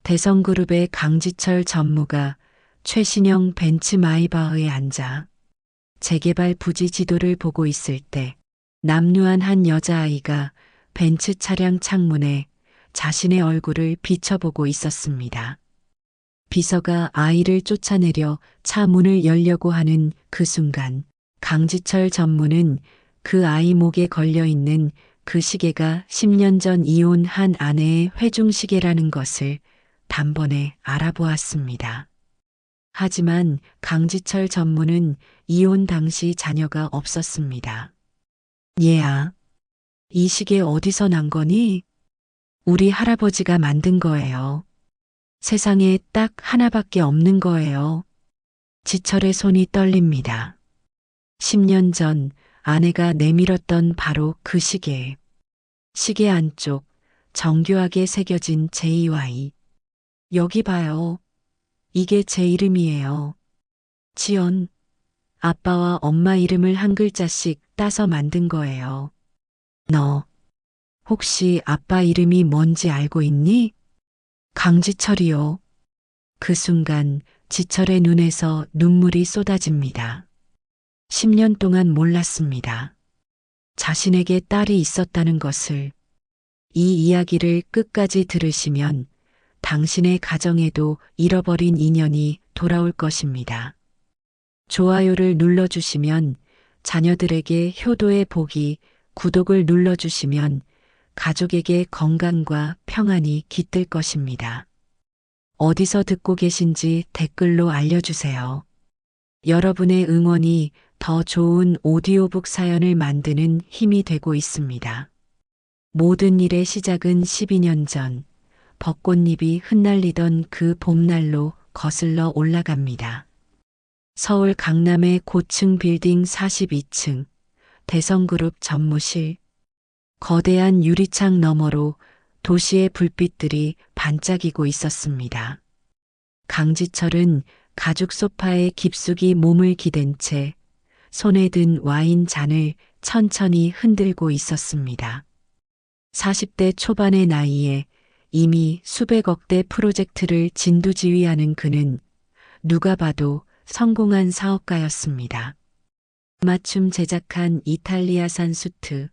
대성그룹의 강지철 전무가 최신형 벤츠 마이바흐에 앉아 재개발 부지 지도를 보고 있을 때 남루한 한 여자아이가 벤츠 차량 창문에 자신의 얼굴을 비춰보고 있었습니다. 비서가 아이를 쫓아내려 차 문을 열려고 하는 그 순간 강지철 전무는 그 아이 목에 걸려있는 그 시계가 10년 전 이혼한 아내의 회중시계라는 것을 단번에 알아보았습니다. 하지만 강지철 전무는 이혼 당시 자녀가 없었습니다. 얘야, 이 시계 어디서 난 거니? 우리 할아버지가 만든 거예요. 세상에 딱 하나밖에 없는 거예요. 지철의 손이 떨립니다. 10년 전 아내가 내밀었던 바로 그 시계. 시계 안쪽 정교하게 새겨진 JY. 여기 봐요. 이게 제 이름이에요. 지연. 아빠와 엄마 이름을 한 글자씩 따서 만든 거예요. 너, 혹시 아빠 이름이 뭔지 알고 있니? 강지철이요. 그 순간 지철의 눈에서 눈물이 쏟아집니다. 10년 동안 몰랐습니다. 자신에게 딸이 있었다는 것을. 이 이야기를 끝까지 들으시면 당신의 가정에도 잃어버린 인연이 돌아올 것입니다. 좋아요를 눌러주시면 자녀들에게 효도의 복이, 구독을 눌러주시면 가족에게 건강과 평안이 깃들 것입니다. 어디서 듣고 계신지 댓글로 알려주세요. 여러분의 응원이 더 좋은 오디오북 사연을 만드는 힘이 되고 있습니다. 모든 일의 시작은 12년 전 벚꽃잎이 흩날리던 그 봄날로 거슬러 올라갑니다. 서울 강남의 고층 빌딩 42층 대성그룹 전무실. 거대한 유리창 너머로 도시의 불빛들이 반짝이고 있었습니다. 강지철은 가죽 소파에 깊숙이 몸을 기댄 채 손에 든 와인 잔을 천천히 흔들고 있었습니다. 40대 초반의 나이에 이미 수백억 대 프로젝트를 진두지휘하는 그는 누가 봐도 성공한 사업가였습니다. 맞춤 제작한 이탈리아산 수트,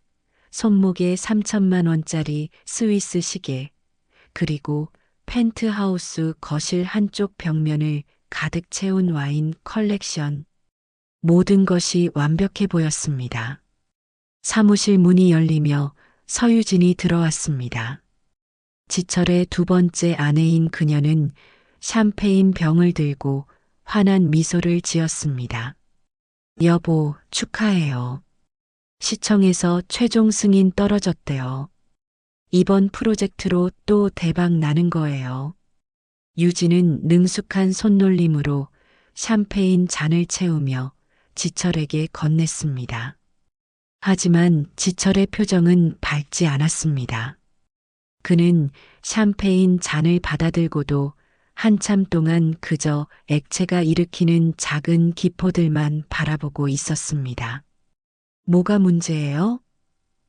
손목에 3천만 원짜리 스위스 시계, 그리고 펜트하우스 거실 한쪽 벽면을 가득 채운 와인 컬렉션. 모든 것이 완벽해 보였습니다. 사무실 문이 열리며 서유진이 들어왔습니다. 지철의 두 번째 아내인 그녀는 샴페인 병을 들고 환한 미소를 지었습니다. 여보, 축하해요. 시청에서 최종 승인 떨어졌대요. 이번 프로젝트로 또 대박 나는 거예요. 유진은 능숙한 손놀림으로 샴페인 잔을 채우며 지철에게 건넸습니다. 하지만 지철의 표정은 밝지 않았습니다. 그는 샴페인 잔을 받아들고도 한참 동안 그저 액체가 일으키는 작은 기포들만 바라보고 있었습니다. 뭐가 문제예요?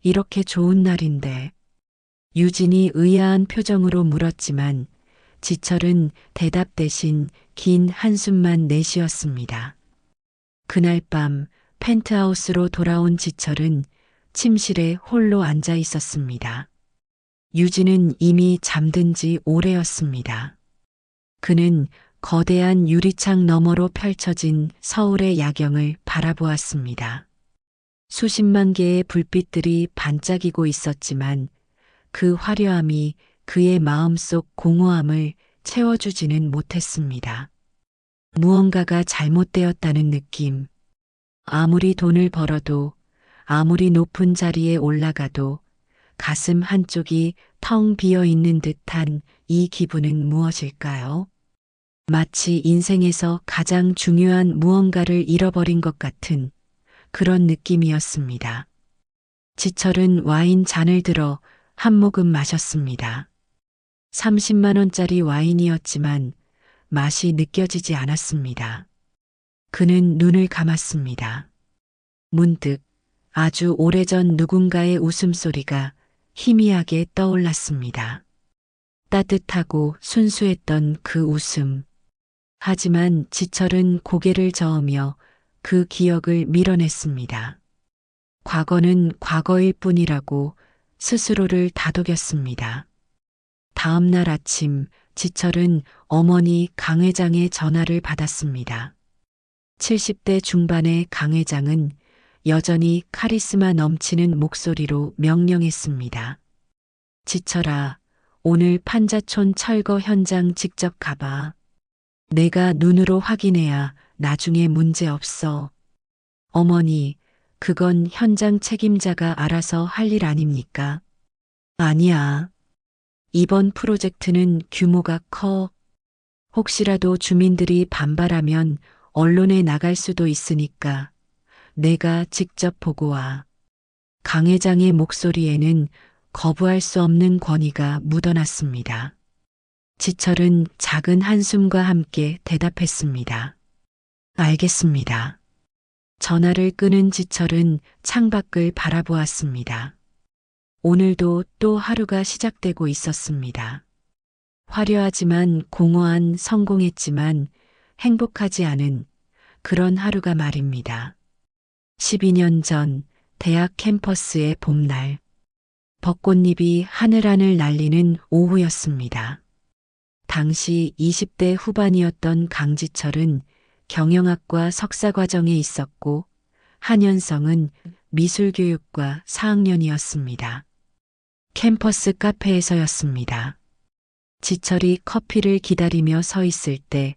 이렇게 좋은 날인데. 유진이 의아한 표정으로 물었지만 지철은 대답 대신 긴 한숨만 내쉬었습니다. 그날 밤 펜트하우스로 돌아온 지철은 침실에 홀로 앉아 있었습니다. 유진은 이미 잠든 지 오래였습니다. 그는 거대한 유리창 너머로 펼쳐진 서울의 야경을 바라보았습니다. 수십만 개의 불빛들이 반짝이고 있었지만 그 화려함이 그의 마음속 공허함을 채워주지는 못했습니다. 무언가가 잘못되었다는 느낌. 아무리 돈을 벌어도, 아무리 높은 자리에 올라가도 가슴 한쪽이 텅 비어 있는 듯한 이 기분은 무엇일까요? 마치 인생에서 가장 중요한 무언가를 잃어버린 것 같은 그런 느낌이었습니다. 지철은 와인 잔을 들어 한 모금 마셨습니다. 30만 원짜리 와인이었지만 맛이 느껴지지 않았습니다. 그는 눈을 감았습니다. 문득 아주 오래전 누군가의 웃음소리가 희미하게 떠올랐습니다. 따뜻하고 순수했던 그 웃음. 하지만 지철은 고개를 저으며 그 기억을 밀어냈습니다. 과거는 과거일 뿐이라고 스스로를 다독였습니다. 다음 날 아침 지철은 어머니 강 회장의 전화를 받았습니다. 70대 중반의 강 회장은 여전히 카리스마 넘치는 목소리로 명령했습니다. 지철아, 오늘 판자촌 철거 현장 직접 가봐. 내가 눈으로 확인해야 나중에 문제 없어. 어머니, 그건 현장 책임자가 알아서 할 일 아닙니까? 아니야. 이번 프로젝트는 규모가 커. 혹시라도 주민들이 반발하면 언론에 나갈 수도 있으니까 내가 직접 보고 와. 강 회장의 목소리에는 거부할 수 없는 권위가 묻어났습니다. 지철은 작은 한숨과 함께 대답했습니다. 알겠습니다. 전화를 끊은 지철은 창밖을 바라보았습니다. 오늘도 또 하루가 시작되고 있었습니다. 화려하지만 공허한 성공했지만 행복하지 않은 그런 하루가 말입니다. 12년 전 대학 캠퍼스의 봄날. 벚꽃잎이 하늘하늘 날리는 오후였습니다. 당시 20대 후반이었던 강지철은 경영학과 석사과정에 있었고 한현성은 미술교육과 4학년이었습니다. 캠퍼스 카페에서였습니다. 지철이 커피를 기다리며 서 있을 때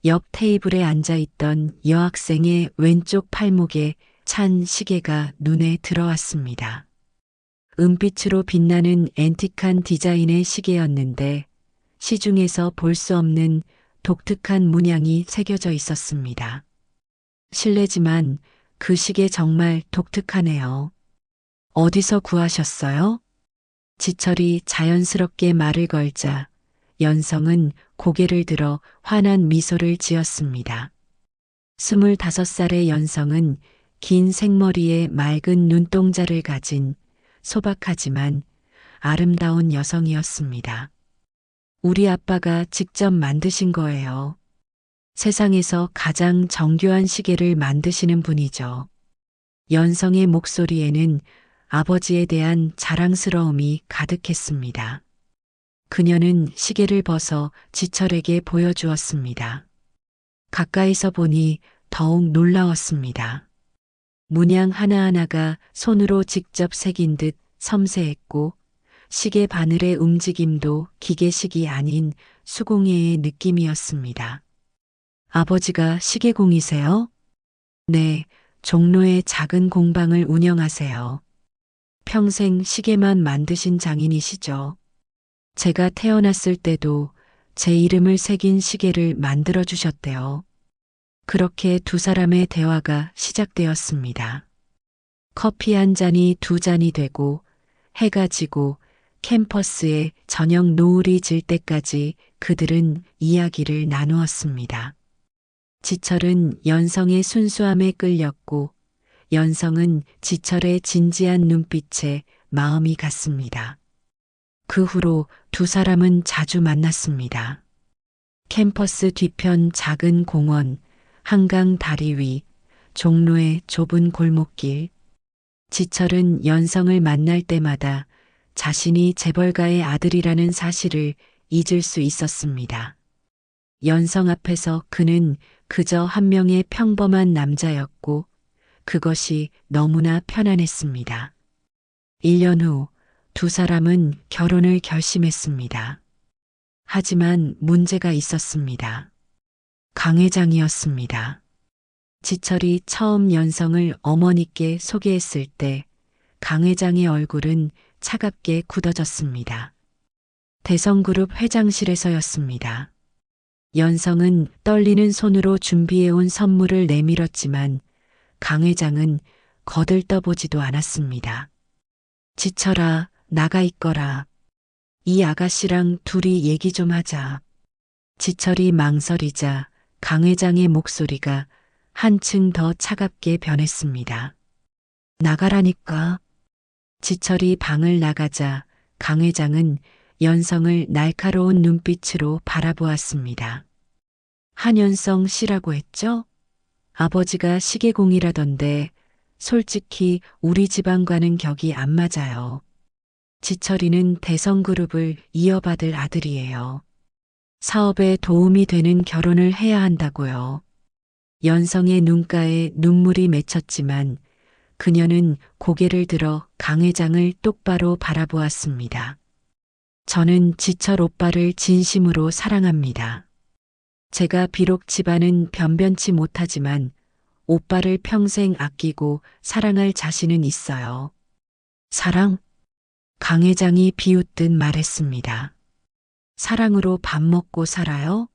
옆 테이블에 앉아있던 여학생의 왼쪽 팔목에 찬 시계가 눈에 들어왔습니다. 은빛으로 빛나는 앤틱한 디자인의 시계였는데 시중에서 볼 수 없는 독특한 문양이 새겨져 있었습니다. 실례지만 그 시계 정말 독특하네요. 어디서 구하셨어요? 지철이 자연스럽게 말을 걸자 연성은 고개를 들어 환한 미소를 지었습니다. 25살의 연성은 긴 생머리에 맑은 눈동자를 가진 소박하지만 아름다운 여성이었습니다. 우리 아빠가 직접 만드신 거예요. 세상에서 가장 정교한 시계를 만드시는 분이죠. 연성의 목소리에는 아버지에 대한 자랑스러움이 가득했습니다. 그녀는 시계를 벗어 지철에게 보여주었습니다. 가까이서 보니 더욱 놀라웠습니다. 문양 하나하나가 손으로 직접 새긴 듯 섬세했고 시계 바늘의 움직임도 기계식이 아닌 수공예의 느낌이었습니다. 아버지가 시계공이세요? 네, 종로의 작은 공방을 운영하세요. 평생 시계만 만드신 장인이시죠. 제가 태어났을 때도 제 이름을 새긴 시계를 만들어 주셨대요. 그렇게 두 사람의 대화가 시작되었습니다. 커피 한 잔이 두 잔이 되고 해가 지고 캠퍼스에 저녁 노을이 질 때까지 그들은 이야기를 나누었습니다. 지철은 연성의 순수함에 끌렸고 연성은 지철의 진지한 눈빛에 마음이 갔습니다. 그 후로 두 사람은 자주 만났습니다. 캠퍼스 뒤편 작은 공원, 한강 다리 위, 종로의 좁은 골목길. 지철은 연성을 만날 때마다 자신이 재벌가의 아들이라는 사실을 잊을 수 있었습니다. 연성 앞에서 그는 그저 한 명의 평범한 남자였고 그것이 너무나 편안했습니다. 1년 후 두 사람은 결혼을 결심했습니다. 하지만 문제가 있었습니다. 강 회장이었습니다. 지철이 처음 연성을 어머니께 소개했을 때 강 회장의 얼굴은 차갑게 굳어졌습니다. 대성그룹 회장실에서였습니다. 연성은 떨리는 손으로 준비해온 선물을 내밀었지만 강 회장은 거들떠보지도 않았습니다. 지철아, 나가 있거라. 이 아가씨랑 둘이 얘기 좀 하자. 지철이 망설이자 강 회장의 목소리가 한층 더 차갑게 변했습니다. 나가라니까. 지철이 방을 나가자 강 회장은 연성을 날카로운 눈빛으로 바라보았습니다. 한연성 씨라고 했죠? 아버지가 시계공이라던데 솔직히 우리 집안과는 격이 안 맞아요. 지철이는 대성그룹을 이어받을 아들이에요. 사업에 도움이 되는 결혼을 해야 한다고요. 연성의 눈가에 눈물이 맺혔지만 그녀는 고개를 들어 강 회장을 똑바로 바라보았습니다. 저는 지철 오빠를 진심으로 사랑합니다. 제가 비록 집안은 변변치 못하지만 오빠를 평생 아끼고 사랑할 자신은 있어요. 사랑? 강 회장이 비웃듯 말했습니다. 사랑으로 밥 먹고 살아요?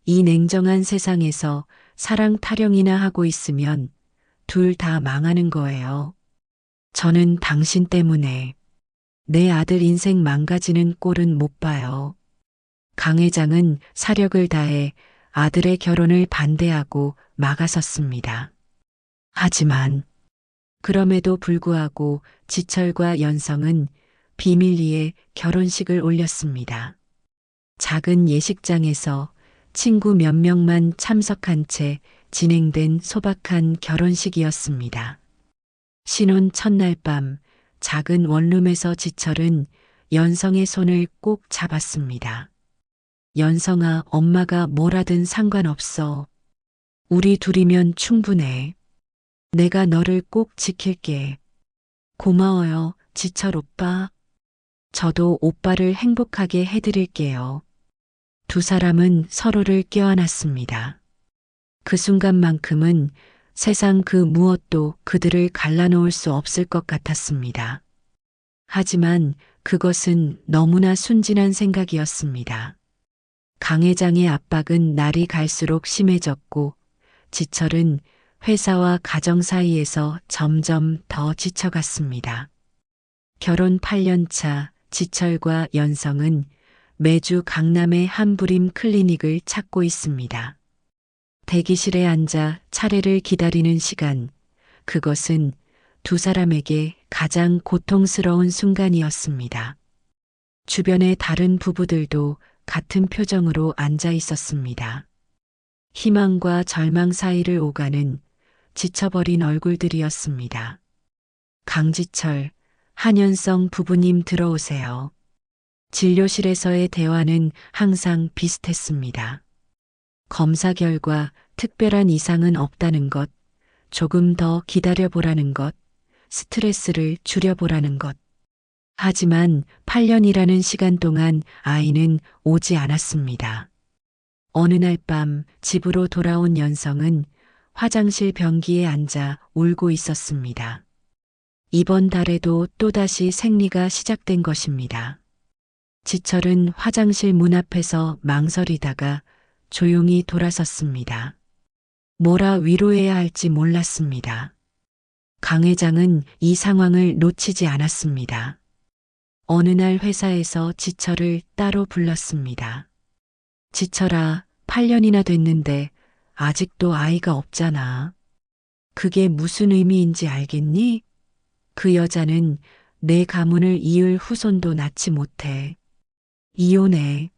이 냉정한 세상에서 사랑 타령이나 하고 있으면 둘 다 망하는 거예요. 저는 당신 때문에 내 아들 인생 망가지는 꼴은 못 봐요. 강 회장은 사력을 다해 아들의 결혼을 반대하고 막아섰습니다. 하지만 그럼에도 불구하고 지철과 연성은 비밀리에 결혼식을 올렸습니다. 작은 예식장에서 친구 몇 명만 참석한 채 진행된 소박한 결혼식이었습니다. 신혼 첫날 밤 작은 원룸에서 지철은 연성의 손을 꼭 잡았습니다. 연성아, 엄마가 뭐라든 상관없어. 우리 둘이면 충분해. 내가 너를 꼭 지킬게. 고마워요, 지철 오빠. 저도 오빠를 행복하게 해드릴게요. 두 사람은 서로를 껴안았습니다. 그 순간만큼은 세상 그 무엇도 그들을 갈라놓을 수 없을 것 같았습니다. 하지만 그것은 너무나 순진한 생각이었습니다. 강 회장의 압박은 날이 갈수록 심해졌고 지철은 회사와 가정 사이에서 점점 더 지쳐갔습니다. 결혼 8년 차 지철과 연성은 매주 강남의 한부림 클리닉을 찾고 있습니다. 대기실에 앉아 차례를 기다리는 시간, 그것은 두 사람에게 가장 고통스러운 순간이었습니다. 주변의 다른 부부들도 같은 표정으로 앉아 있었습니다. 희망과 절망 사이를 오가는 지쳐버린 얼굴들이었습니다. 강지철, 한연성 부부님 들어오세요. 진료실에서의 대화는 항상 비슷했습니다. 검사 결과 특별한 이상은 없다는 것, 조금 더 기다려보라는 것, 스트레스를 줄여보라는 것. 하지만 8년이라는 시간 동안 아이는 오지 않았습니다. 어느 날 밤 집으로 돌아온 연성은 화장실 변기에 앉아 울고 있었습니다. 이번 달에도 또다시 생리가 시작된 것입니다. 지철은 화장실 문 앞에서 망설이다가 조용히 돌아섰습니다. 뭐라 위로해야 할지 몰랐습니다. 강 회장은 이 상황을 놓치지 않았습니다. 어느 날 회사에서 지철을 따로 불렀습니다. 지철아, 8년이나 됐는데 아직도 아이가 없잖아. 그게 무슨 의미인지 알겠니? 그 여자는 내 가문을 이을 후손도 낳지 못해. 이혼해.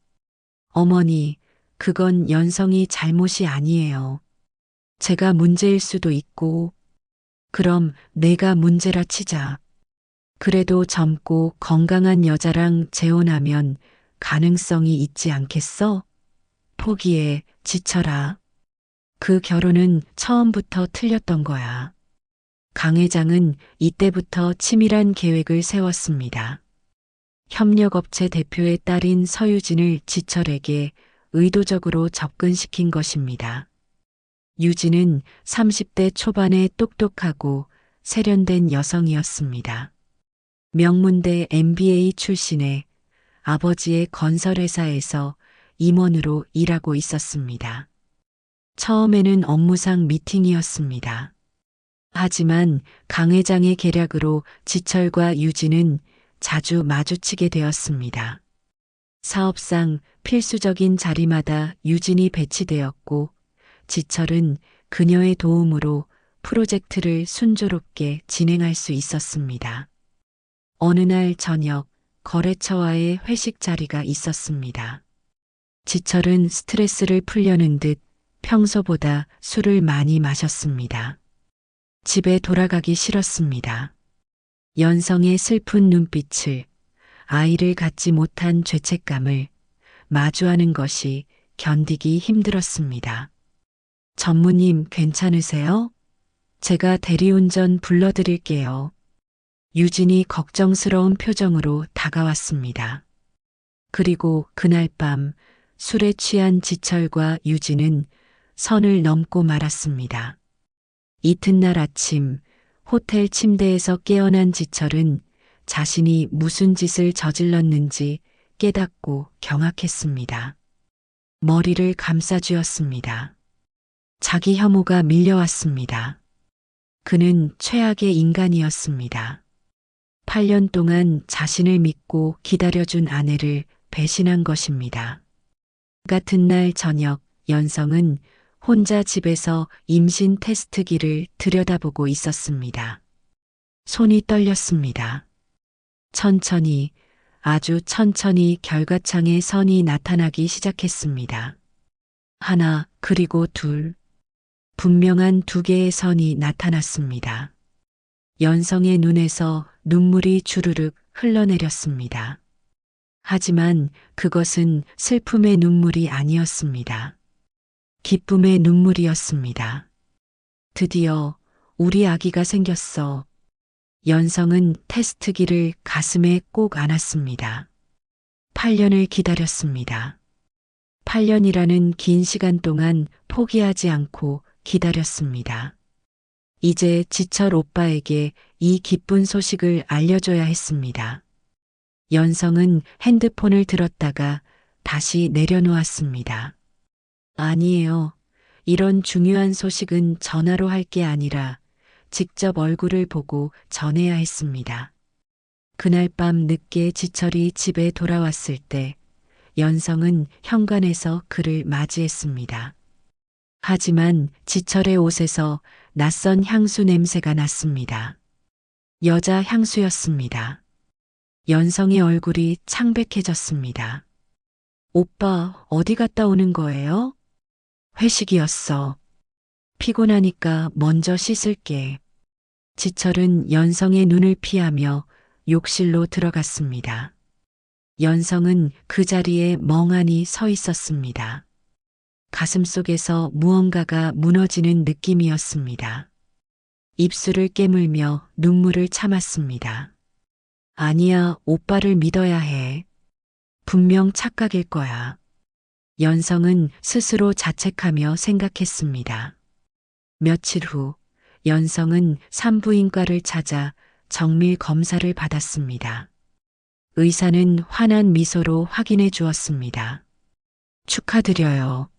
어머니, 그건 연성이 잘못이 아니에요. 제가 문제일 수도 있고, 그럼 내가 문제라 치자. 그래도 젊고 건강한 여자랑 재혼하면 가능성이 있지 않겠어? 포기해, 지철아. 그 결혼은 처음부터 틀렸던 거야. 강 회장은 이때부터 치밀한 계획을 세웠습니다. 협력업체 대표의 딸인 서유진을 지철에게 의도적으로 접근시킨 것입니다. 유진은 30대 초반의 똑똑하고 세련된 여성이었습니다. 명문대 MBA 출신의 아버지의 건설회사에서 임원으로 일하고 있었습니다. 처음에는 업무상 미팅이었습니다. 하지만 강 회장의 계략으로 지철과 유진은 자주 마주치게 되었습니다. 사업상 필수적인 자리마다 유진이 배치되었고 지철은 그녀의 도움으로 프로젝트를 순조롭게 진행할 수 있었습니다. 어느 날 저녁 거래처와의 회식 자리가 있었습니다. 지철은 스트레스를 풀려는 듯 평소보다 술을 많이 마셨습니다. 집에 돌아가기 싫었습니다. 연성의 슬픈 눈빛을, 아이를 갖지 못한 죄책감을 마주하는 것이 견디기 힘들었습니다. 전무님 괜찮으세요? 제가 대리운전 불러드릴게요. 유진이 걱정스러운 표정으로 다가왔습니다. 그리고 그날 밤 술에 취한 지철과 유진은 선을 넘고 말았습니다. 이튿날 아침 호텔 침대에서 깨어난 지철은 자신이 무슨 짓을 저질렀는지 깨닫고 경악했습니다. 머리를 감싸쥐었습니다. 자기 혐오가 밀려왔습니다. 그는 최악의 인간이었습니다. 8년 동안 자신을 믿고 기다려준 아내를 배신한 것입니다. 같은 날 저녁 연성은 혼자 집에서 임신 테스트기를 들여다보고 있었습니다. 손이 떨렸습니다. 천천히, 아주 천천히 결과창에 선이 나타나기 시작했습니다. 하나, 그리고 둘. 분명한 2개의 선이 나타났습니다. 연성의 눈에서 눈물이 주르륵 흘러내렸습니다. 하지만 그것은 슬픔의 눈물이 아니었습니다. 기쁨의 눈물이었습니다. 드디어 우리 아기가 생겼어. 연성은 테스트기를 가슴에 꼭 안았습니다. 8년을 기다렸습니다. 8년이라는 긴 시간 동안 포기하지 않고 기다렸습니다. 이제 지철 오빠에게 이 기쁜 소식을 알려줘야 했습니다. 연성은 핸드폰을 들었다가 다시 내려놓았습니다. 아니에요. 이런 중요한 소식은 전화로 할 게 아니라 직접 얼굴을 보고 전해야 했습니다. 그날 밤 늦게 지철이 집에 돌아왔을 때 연성은 현관에서 그를 맞이했습니다. 하지만 지철의 옷에서 낯선 향수 냄새가 났습니다. 여자 향수였습니다. 연성의 얼굴이 창백해졌습니다. 오빠, 어디 갔다 오는 거예요? 회식이었어. 피곤하니까 먼저 씻을게. 지철은 연성의 눈을 피하며 욕실로 들어갔습니다. 연성은 그 자리에 멍하니 서 있었습니다. 가슴속에서 무언가가 무너지는 느낌이었습니다. 입술을 깨물며 눈물을 참았습니다. 아니야, 오빠를 믿어야 해. 분명 착각일 거야. 연성은 스스로 자책하며 생각했습니다. 며칠 후 연성은 산부인과를 찾아 정밀 검사를 받았습니다. 의사는 환한 미소로 확인해 주었습니다. 축하드려요.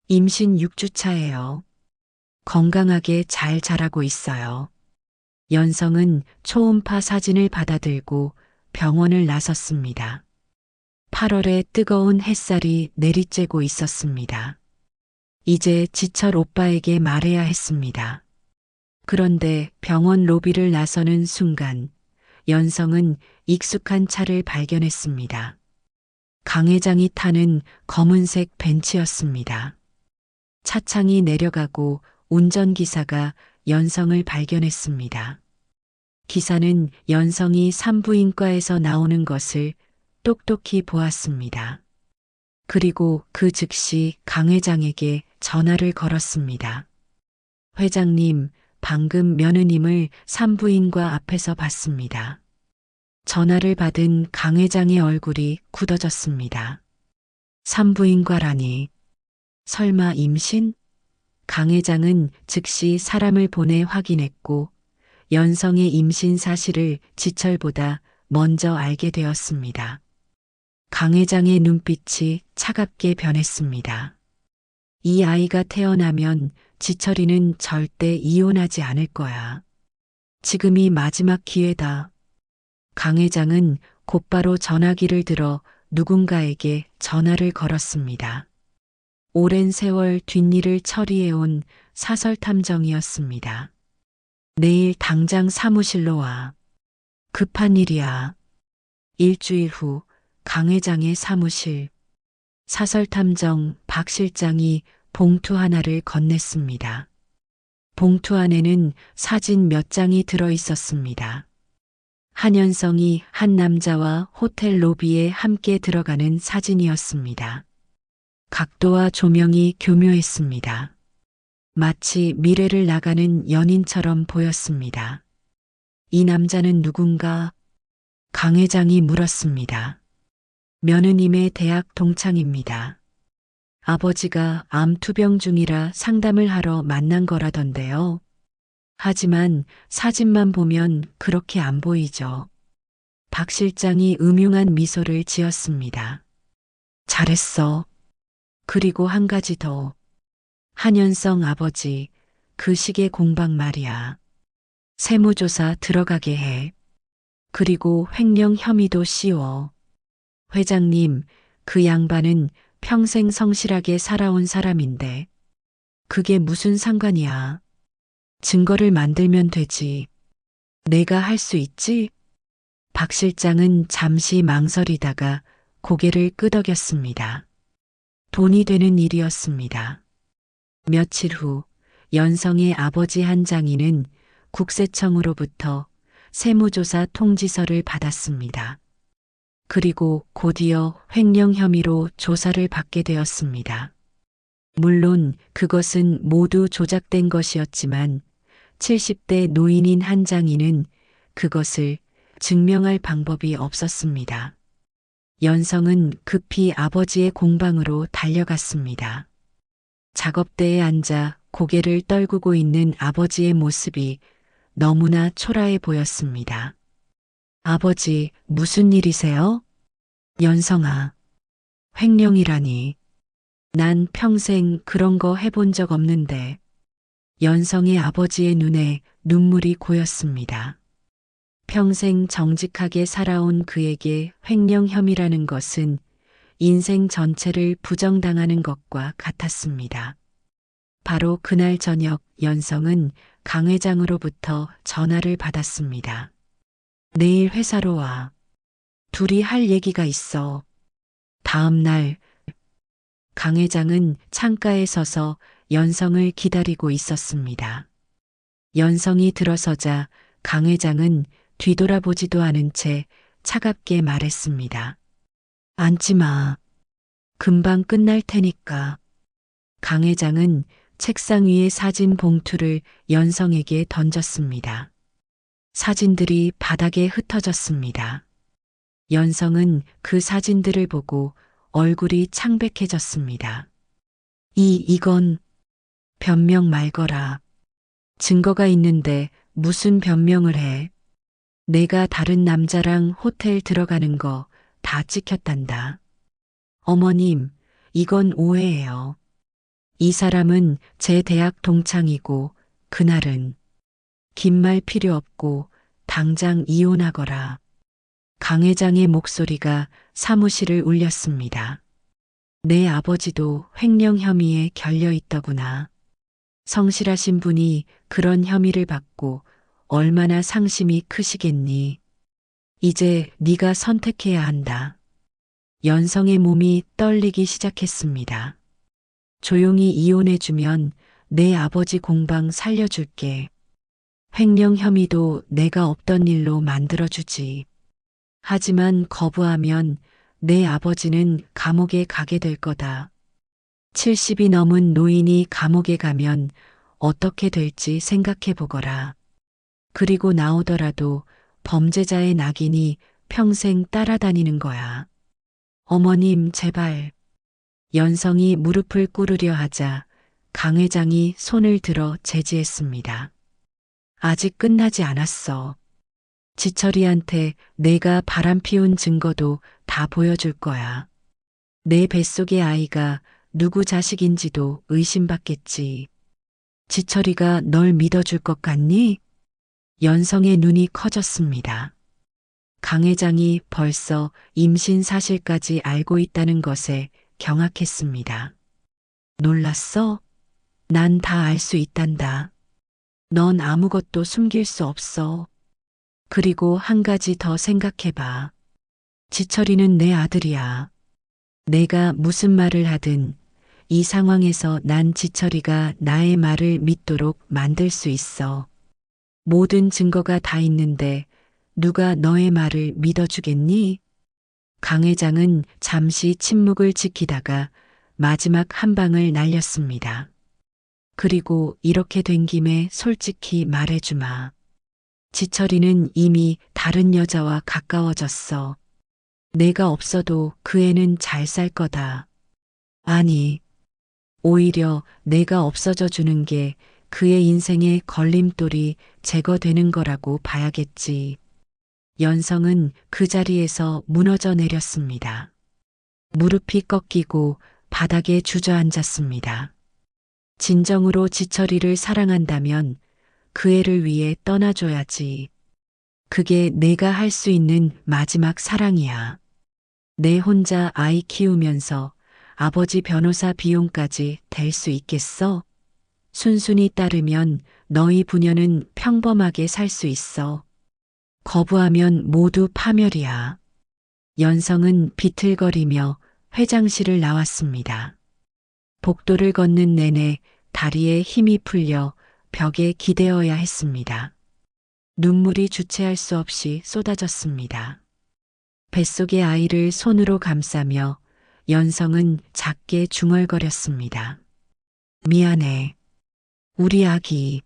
임신 6주 차예요. 건강하게 잘 자라고 있어요. 연성은 초음파 사진을 받아들고 병원을 나섰습니다. 8월에 뜨거운 햇살이 내리쬐고 있었습니다. 이제 지철 오빠에게 말해야 했습니다. 그런데 병원 로비를 나서는 순간 연성은 익숙한 차를 발견했습니다. 강 회장이 타는 검은색 벤츠였습니다. 차창이 내려가고 운전기사가 연성을 발견했습니다. 기사는 연성이 산부인과에서 나오는 것을 똑똑히 보았습니다. 그리고 그 즉시 강 회장에게 전화를 걸었습니다. 회장님, 방금 며느님을 산부인과 앞에서 봤습니다. 전화를 받은 강 회장의 얼굴이 굳어졌습니다. 산부인과라니. 설마 임신? 강 회장은 즉시 사람을 보내 확인했고 연성의 임신 사실을 지철보다 먼저 알게 되었습니다. 강 회장의 눈빛이 차갑게 변했습니다. 이 아이가 태어나면 지철이는 절대 이혼하지 않을 거야. 지금이 마지막 기회다. 강 회장은 곧바로 전화기를 들어 누군가에게 전화를 걸었습니다. 오랜 세월 뒷일을 처리해온 사설탐정이었습니다. 내일 당장 사무실로 와. 급한 일이야. 일주일 후 강 회장의 사무실. 사설탐정 박 실장이 봉투 하나를 건넸습니다. 봉투 안에는 사진 몇 장이 들어 있었습니다. 한연성이 한 남자와 호텔 로비에 함께 들어가는 사진이었습니다. 각도와 조명이 교묘했습니다. 마치 미래를 나가는 연인처럼 보였습니다. 이 남자는 누군가? 강 회장이 물었습니다. 며느님의 대학 동창입니다. 아버지가 암 투병 중이라 상담을 하러 만난 거라던데요. 하지만 사진만 보면 그렇게 안 보이죠. 박 실장이 음흉한 미소를 지었습니다. 잘했어. 그리고 한 가지 더. 한연성 아버지, 그 시계 공방 말이야. 세무조사 들어가게 해. 그리고 횡령 혐의도 씌워. 회장님, 그 양반은 평생 성실하게 살아온 사람인데 그게 무슨 상관이야. 증거를 만들면 되지. 내가 할 수 있지? 박 실장은 잠시 망설이다가 고개를 끄덕였습니다. 돈이 되는 일이었습니다. 며칠 후 연성의 아버지 한 장인은 국세청으로부터 세무조사 통지서를 받았습니다. 그리고 곧이어 횡령 혐의로 조사를 받게 되었습니다. 물론 그것은 모두 조작된 것이었지만 70대 노인인 한 장인은 그것을 증명할 방법이 없었습니다. 연성은 급히 아버지의 공방으로 달려갔습니다. 작업대에 앉아 고개를 떨구고 있는 아버지의 모습이 너무나 초라해 보였습니다. 아버지, 무슨 일이세요? 연성아, 횡령이라니. 난 평생 그런 거 해본 적 없는데. 연성의 아버지의 눈에 눈물이 고였습니다. 평생 정직하게 살아온 그에게 횡령 혐의라는 것은 인생 전체를 부정당하는 것과 같았습니다. 바로 그날 저녁 연성은 강 회장으로부터 전화를 받았습니다. 내일 회사로 와. 둘이 할 얘기가 있어. 다음 날 강 회장은 창가에 서서 연성을 기다리고 있었습니다. 연성이 들어서자 강 회장은 뒤돌아보지도 않은 채 차갑게 말했습니다. 앉지 마. 금방 끝날 테니까. 강 회장은 책상 위의 사진 봉투를 연성에게 던졌습니다. 사진들이 바닥에 흩어졌습니다. 연성은 그 사진들을 보고 얼굴이 창백해졌습니다. 이건 변명 말거라. 증거가 있는데 무슨 변명을 해. 내가 다른 남자랑 호텔 들어가는 거 다 찍혔단다. 어머님, 이건 오해예요. 이 사람은 제 대학 동창이고 그날은 긴 말 필요 없고 당장 이혼하거라. 강 회장의 목소리가 사무실을 울렸습니다. 내 아버지도 횡령 혐의에 결려 있더구나. 성실하신 분이 그런 혐의를 받고 얼마나 상심이 크시겠니. 이제 네가 선택해야 한다. 연성의 몸이 떨리기 시작했습니다. 조용히 이혼해주면 내 아버지 공방 살려줄게. 횡령 혐의도 내가 없던 일로 만들어주지. 하지만 거부하면 내 아버지는 감옥에 가게 될 거다. 70이 넘은 노인이 감옥에 가면 어떻게 될지 생각해 보거라. 그리고 나오더라도 범죄자의 낙인이 평생 따라다니는 거야. 어머님, 제발. 연성이 무릎을 꿇으려 하자 강 회장이 손을 들어 제지했습니다. 아직 끝나지 않았어. 지철이한테 내가 바람피운 증거도 다 보여줄 거야. 내 뱃속의 아이가 누구 자식인지도 의심받겠지. 지철이가 널 믿어줄 것 같니? 연성의 눈이 커졌습니다. 강 회장이 벌써 임신 사실까지 알고 있다는 것에 경악했습니다. 놀랐어? 난 다 알 수 있단다. 넌 아무것도 숨길 수 없어. 그리고 한 가지 더 생각해봐. 지철이는 내 아들이야. 내가 무슨 말을 하든 이 상황에서 난 지철이가 나의 말을 믿도록 만들 수 있어. 모든 증거가 다 있는데 누가 너의 말을 믿어주겠니? 강 회장은 잠시 침묵을 지키다가 마지막 한 방을 날렸습니다. 그리고 이렇게 된 김에 솔직히 말해주마. 지철이는 이미 다른 여자와 가까워졌어. 내가 없어도 그 애는 잘 살 거다. 아니, 오히려 내가 없어져 주는 게 그의 인생의 걸림돌이 제거되는 거라고 봐야겠지. 연성은 그 자리에서 무너져 내렸습니다. 무릎이 꺾이고 바닥에 주저앉았습니다. 진정으로 지철이를 사랑한다면 그 애를 위해 떠나줘야지. 그게 내가 할 수 있는 마지막 사랑이야. 내 혼자 아이 키우면서 아버지 변호사 비용까지 댈 수 있겠어? 순순히 따르면 너희 부녀는 평범하게 살 수 있어. 거부하면 모두 파멸이야. 연성은 비틀거리며 회장실을 나왔습니다. 복도를 걷는 내내 다리에 힘이 풀려 벽에 기대어야 했습니다. 눈물이 주체할 수 없이 쏟아졌습니다. 뱃속의 아이를 손으로 감싸며 연성은 작게 중얼거렸습니다. 미안해. 우리 아기.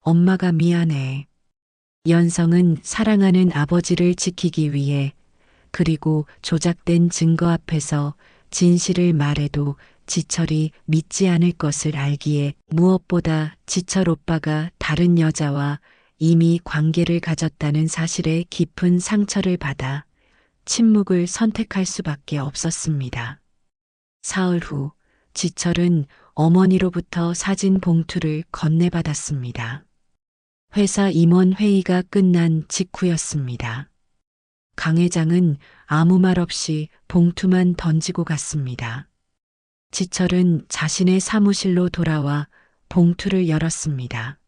엄마가 미안해. 연성은 사랑하는 아버지를 지키기 위해 그리고 조작된 증거 앞에서 진실을 말해도 지철이 믿지 않을 것을 알기에 무엇보다 지철 오빠가 다른 여자와 이미 관계를 가졌다는 사실에 깊은 상처를 받아 침묵을 선택할 수밖에 없었습니다. 사흘 후 지철은 어머니로부터 사진 봉투를 건네받았습니다. 회사 임원 회의가 끝난 직후였습니다. 강 회장은 아무 말 없이 봉투만 던지고 갔습니다. 지철은 자신의 사무실로 돌아와 봉투를 열었습니다.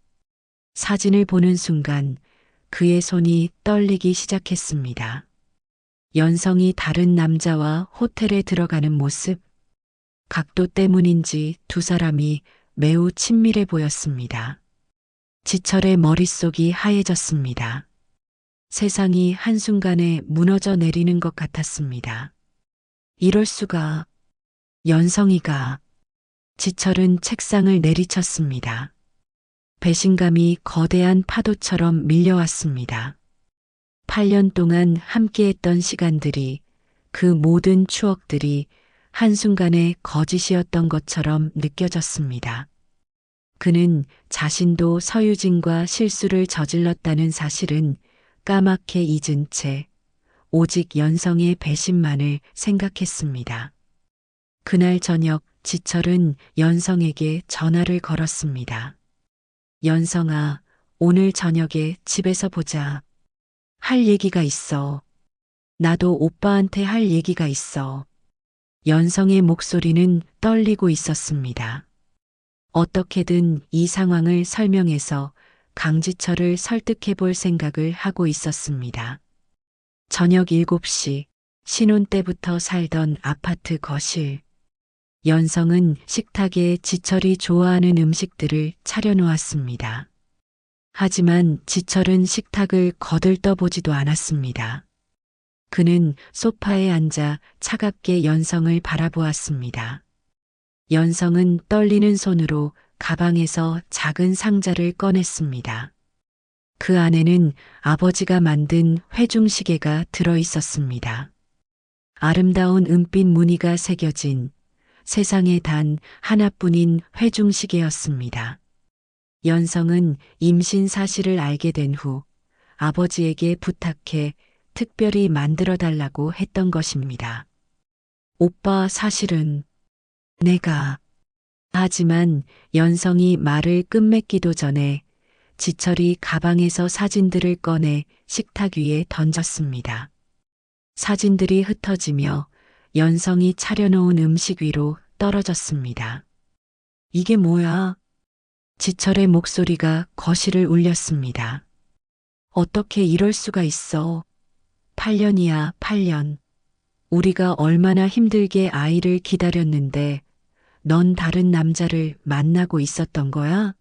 사진을 보는 순간 그의 손이 떨리기 시작했습니다. 연성이 다른 남자와 호텔에 들어가는 모습, 각도 때문인지 두 사람이 매우 친밀해 보였습니다. 지철의 머릿속이 하얘졌습니다. 세상이 한순간에 무너져 내리는 것 같았습니다. 이럴 수가. 연성이가. 지철은 책상을 내리쳤습니다. 배신감이 거대한 파도처럼 밀려왔습니다. 8년 동안 함께했던 시간들이, 그 모든 추억들이 한순간에 거짓이었던 것처럼 느껴졌습니다. 그는 자신도 서유진과 실수를 저질렀다는 사실은 까맣게 잊은 채 오직 연성의 배신만을 생각했습니다. 그날 저녁 지철은 연성에게 전화를 걸었습니다. 연성아, 오늘 저녁에 집에서 보자. 할 얘기가 있어. 나도 오빠한테 할 얘기가 있어. 연성의 목소리는 떨리고 있었습니다. 어떻게든 이 상황을 설명해서 강지철을 설득해 볼 생각을 하고 있었습니다. 저녁 7시, 신혼 때부터 살던 아파트 거실. 연성은 식탁에 지철이 좋아하는 음식들을 차려놓았습니다. 하지만 지철은 식탁을 거들떠보지도 않았습니다. 그는 소파에 앉아 차갑게 연성을 바라보았습니다. 연성은 떨리는 손으로 가방에서 작은 상자를 꺼냈습니다. 그 안에는 아버지가 만든 회중시계가 들어 있었습니다. 아름다운 은빛 무늬가 새겨진 세상에 단 하나뿐인 회중시계였습니다. 연성은 임신 사실을 알게 된 후 아버지에게 부탁해 특별히 만들어 달라고 했던 것입니다. 오빠, 사실은 내가. 하지만 연성이 말을 끝맺기도 전에 지철이 가방에서 사진들을 꺼내 식탁 위에 던졌습니다. 사진들이 흩어지며 연성이 차려놓은 음식 위로 떨어졌습니다. 이게 뭐야? 지철의 목소리가 거실을 울렸습니다. 어떻게 이럴 수가 있어? 8년이야, 8년. 우리가 얼마나 힘들게 아이를 기다렸는데 넌 다른 남자를 만나고 있었던 거야?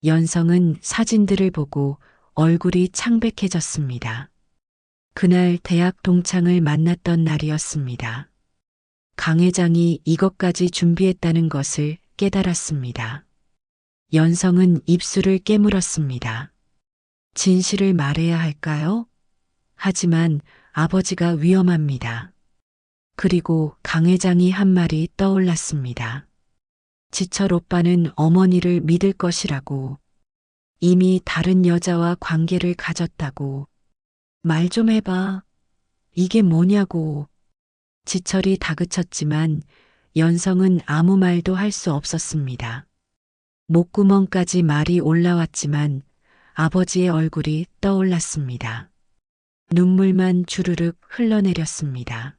연성은 사진들을 보고 얼굴이 창백해졌습니다. 그날 대학 동창을 만났던 날이었습니다. 강 회장이 이것까지 준비했다는 것을 깨달았습니다. 연성은 입술을 깨물었습니다. 진실을 말해야 할까요? 하지만 아버지가 위험합니다. 그리고 강 회장이 한 말이 떠올랐습니다. 지철 오빠는 어머니를 믿을 것이라고. 이미 다른 여자와 관계를 가졌다고. 말 좀 해봐. 이게 뭐냐고. 지철이 다그쳤지만 연성은 아무 말도 할 수 없었습니다. 목구멍까지 말이 올라왔지만 아버지의 얼굴이 떠올랐습니다. 눈물만 주르륵 흘러내렸습니다.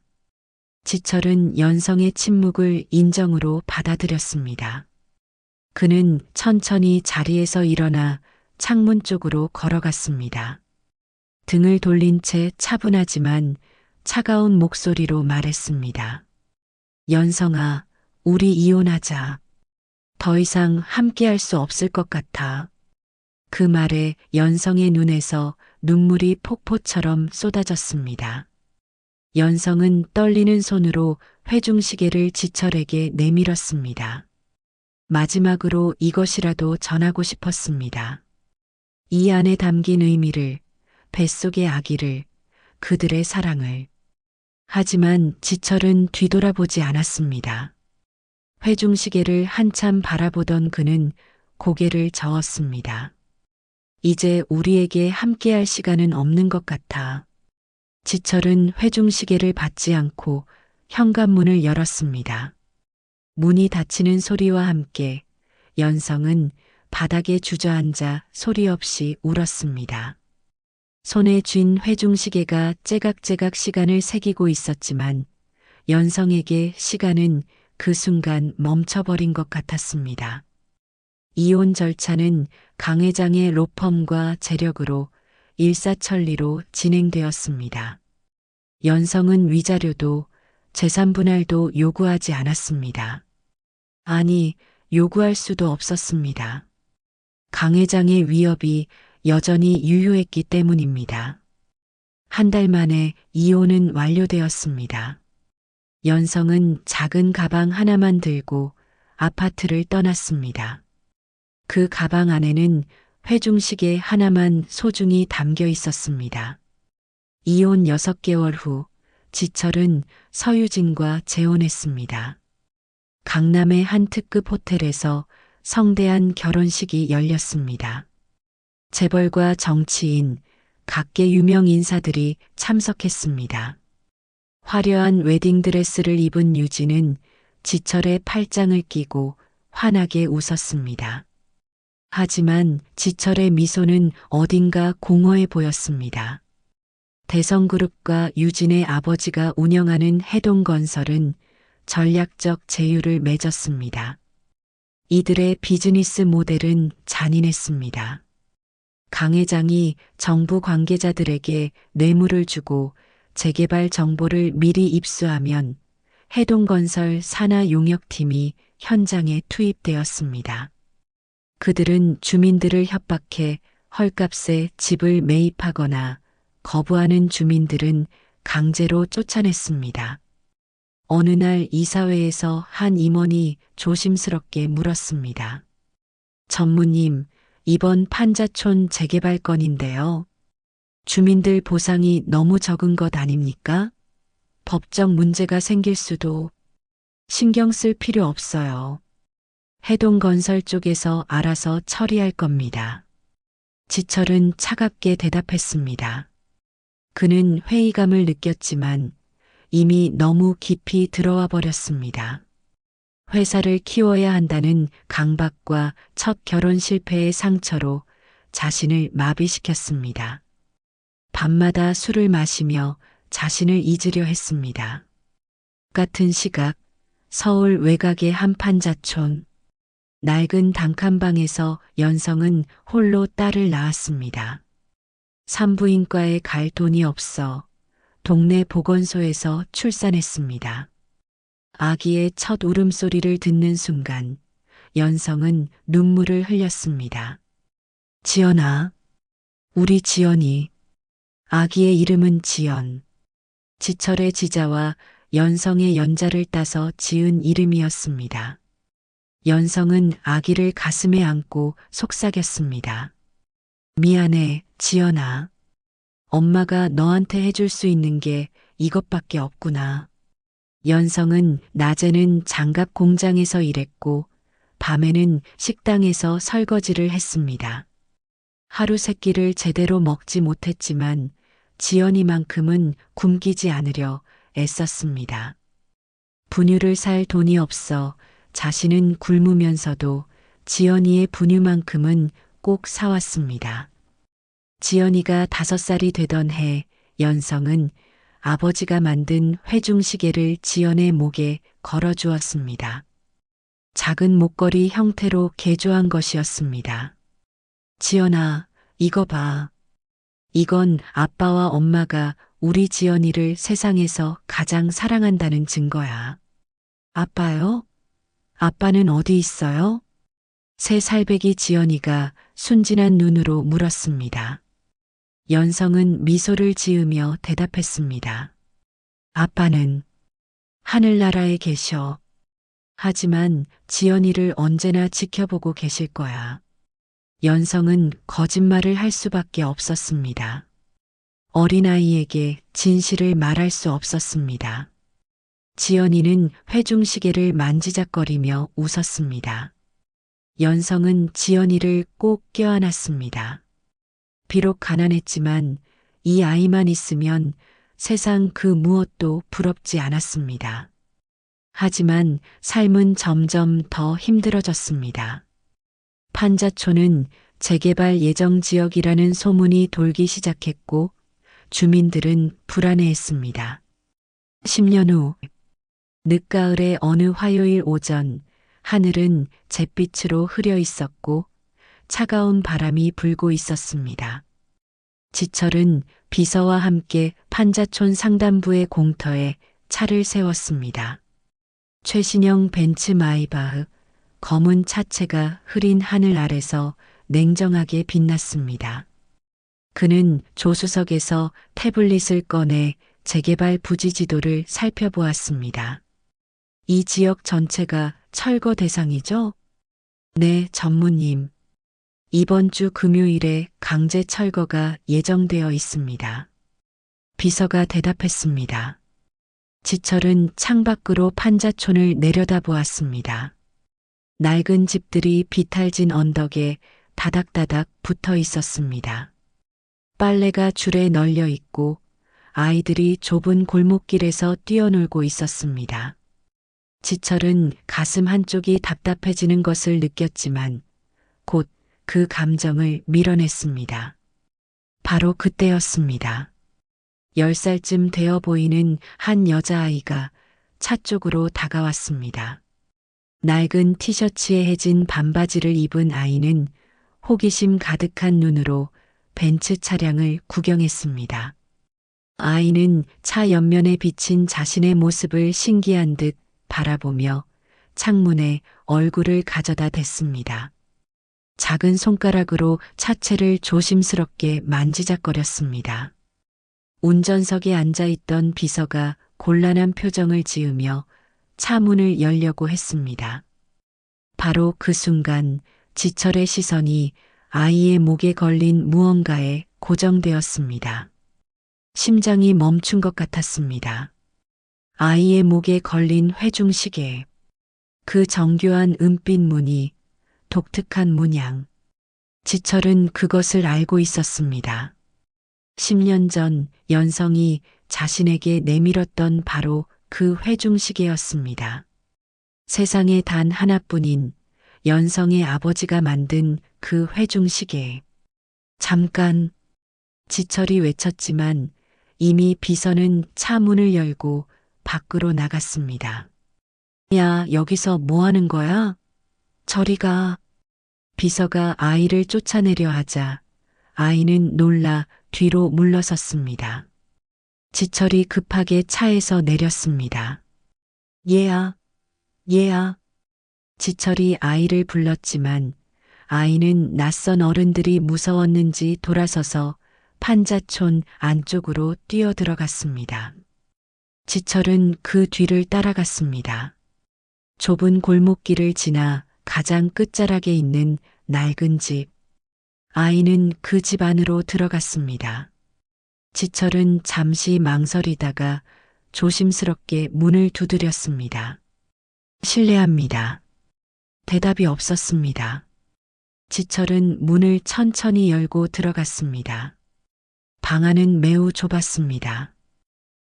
지철은 연성의 침묵을 인정으로 받아들였습니다. 그는 천천히 자리에서 일어나 창문 쪽으로 걸어갔습니다. 등을 돌린 채 차분하지만 차가운 목소리로 말했습니다. 연성아, 우리 이혼하자. 더 이상 함께할 수 없을 것 같아. 그 말에 연성의 눈에서 눈물이 폭포처럼 쏟아졌습니다. 연성은 떨리는 손으로 회중시계를 지철에게 내밀었습니다. 마지막으로 이것이라도 전하고 싶었습니다. 이 안에 담긴 의미를, 뱃속의 아기를, 그들의 사랑을. 하지만 지철은 뒤돌아보지 않았습니다. 회중시계를 한참 바라보던 그는 고개를 저었습니다. 이제 우리에게 함께할 시간은 없는 것 같아. 지철은 회중시계를 받지 않고 현관문을 열었습니다. 문이 닫히는 소리와 함께 연성은 바닥에 주저앉아 소리 없이 울었습니다. 손에 쥔 회중시계가 째각째각 시간을 새기고 있었지만 연성에게 시간은 그 순간 멈춰버린 것 같았습니다. 이혼 절차는 강 회장의 로펌과 재력으로 일사천리로 진행되었습니다. 연성은 위자료도 재산 분할도 요구하지 않았습니다. 아니, 요구할 수도 없었습니다. 강 회장의 위협이 여전히 유효했기 때문입니다. 한 달 만에 이혼은 완료되었습니다. 연성은 작은 가방 하나만 들고 아파트를 떠났습니다. 그 가방 안에는 회중시계 하나만 소중히 담겨 있었습니다. 이혼 6개월 후 지철은 서유진과 재혼했습니다. 강남의 한 특급 호텔에서 성대한 결혼식이 열렸습니다. 재벌과 정치인, 각계 유명 인사들이 참석했습니다. 화려한 웨딩드레스를 입은 유진은 지철의 팔짱을 끼고 환하게 웃었습니다. 하지만 지철의 미소는 어딘가 공허해 보였습니다. 대성그룹과 유진의 아버지가 운영하는 해동건설은 전략적 제휴를 맺었습니다. 이들의 비즈니스 모델은 잔인했습니다. 강 회장이 정부 관계자들에게 뇌물을 주고 재개발 정보를 미리 입수하면 해동건설 산하용역팀이 현장에 투입되었습니다. 그들은 주민들을 협박해 헐값에 집을 매입하거나 거부하는 주민들은 강제로 쫓아냈습니다. 어느 날 이사회에서 한 임원이 조심스럽게 물었습니다. 전무님, 이번 판자촌 재개발 건인데요. 주민들 보상이 너무 적은 것 아닙니까? 법적 문제가 생길 수도. 신경 쓸 필요 없어요. 해동건설 쪽에서 알아서 처리할 겁니다. 지철은 차갑게 대답했습니다. 그는 회의감을 느꼈지만 이미 너무 깊이 들어와 버렸습니다. 회사를 키워야 한다는 강박과 첫 결혼 실패의 상처로 자신을 마비시켰습니다. 밤마다 술을 마시며 자신을 잊으려 했습니다. 같은 시각 서울 외곽의 한 판자촌. 낡은 단칸방에서 연성은 홀로 딸을 낳았습니다. 산부인과에 갈 돈이 없어 동네 보건소에서 출산했습니다. 아기의 첫 울음소리를 듣는 순간 연성은 눈물을 흘렸습니다. 지연아, 우리 지연이. 아기의 이름은 지연. 지철의 지자와 연성의 연자를 따서 지은 이름이었습니다. 연성은 아기를 가슴에 안고 속삭였습니다. 미안해, 지연아. 엄마가 너한테 해줄 수 있는 게 이것밖에 없구나. 연성은 낮에는 장갑 공장에서 일했고 밤에는 식당에서 설거지를 했습니다. 하루 세 끼를 제대로 먹지 못했지만 지연이만큼은 굶기지 않으려 애썼습니다. 분유를 살 돈이 없어 자신은 굶으면서도 지연이의 분유만큼은 꼭 사왔습니다. 지연이가 5살이 되던 해 연성은 아버지가 만든 회중시계를 지연의 목에 걸어주었습니다. 작은 목걸이 형태로 개조한 것이었습니다. 지연아, 이거 봐. 이건 아빠와 엄마가 우리 지연이를 세상에서 가장 사랑한다는 증거야. 아빠요? 아빠는 어디 있어요? 새 살배기 지연이가 순진한 눈으로 물었습니다. 연성은 미소를 지으며 대답했습니다. 아빠는 하늘나라에 계셔. 하지만 지연이를 언제나 지켜보고 계실 거야. 연성은 거짓말을 할 수밖에 없었습니다. 어린아이에게 진실을 말할 수 없었습니다. 지연이는 회중시계를 만지작거리며 웃었습니다. 연성은 지연이를 꼭 껴안았습니다. 비록 가난했지만 이 아이만 있으면 세상 그 무엇도 부럽지 않았습니다. 하지만 삶은 점점 더 힘들어졌습니다. 판자촌은 재개발 예정 지역이라는 소문이 돌기 시작했고 주민들은 불안해했습니다. 10년 후 늦가을의 어느 화요일 오전 하늘은 잿빛으로 흐려 있었고 차가운 바람이 불고 있었습니다. 지철은 비서와 함께 판자촌 상단부의 공터에 차를 세웠습니다. 최신형 벤츠 마이바흐 검은 차체가 흐린 하늘 아래서 냉정하게 빛났습니다. 그는 조수석에서 태블릿을 꺼내 재개발 부지 지도를 살펴보았습니다. 이 지역 전체가 철거 대상이죠? 네, 전무님. 이번 주 금요일에 강제 철거가 예정되어 있습니다. 비서가 대답했습니다. 지철은 창밖으로 판자촌을 내려다보았습니다. 낡은 집들이 비탈진 언덕에 다닥다닥 붙어 있었습니다. 빨래가 줄에 널려 있고 아이들이 좁은 골목길에서 뛰어놀고 있었습니다. 지철은 가슴 한쪽이 답답해지는 것을 느꼈지만 곧 그 감정을 밀어냈습니다. 바로 그때였습니다. 10살쯤 되어 보이는 한 여자아이가 차 쪽으로 다가왔습니다. 낡은 티셔츠에 해진 반바지를 입은 아이는 호기심 가득한 눈으로 벤츠 차량을 구경했습니다. 아이는 차 옆면에 비친 자신의 모습을 신기한 듯 바라보며 창문에 얼굴을 가져다 댔습니다. 작은 손가락으로 차체를 조심스럽게 만지작거렸습니다. 운전석에 앉아있던 비서가 곤란한 표정을 지으며 차 문을 열려고 했습니다. 바로 그 순간 지철의 시선이 아이의 목에 걸린 무언가에 고정되었습니다. 심장이 멈춘 것 같았습니다. 아이의 목에 걸린 회중시계. 그 정교한 은빛 무늬, 독특한 문양. 지철은 그것을 알고 있었습니다. 10년 전 연성이 자신에게 내밀었던 바로 그 회중시계였습니다. 세상에 단 하나뿐인 연성의 아버지가 만든 그 회중시계. 잠깐, 지철이 외쳤지만 이미 비서는 차 문을 열고 밖으로 나갔습니다. 야, 여기서 뭐 하는 거야? 저리 가. 비서가 아이를 쫓아내려 하자 아이는 놀라 뒤로 물러섰습니다. 지철이 급하게 차에서 내렸습니다. 얘야, 얘야. 지철이 아이를 불렀지만 아이는 낯선 어른들이 무서웠는지 돌아서서 판자촌 안쪽으로 뛰어들어갔습니다. 지철은 그 뒤를 따라갔습니다. 좁은 골목길을 지나 가장 끝자락에 있는 낡은 집. 아이는 그 집 안으로 들어갔습니다. 지철은 잠시 망설이다가 조심스럽게 문을 두드렸습니다. 실례합니다. 대답이 없었습니다. 지철은 문을 천천히 열고 들어갔습니다. 방 안은 매우 좁았습니다.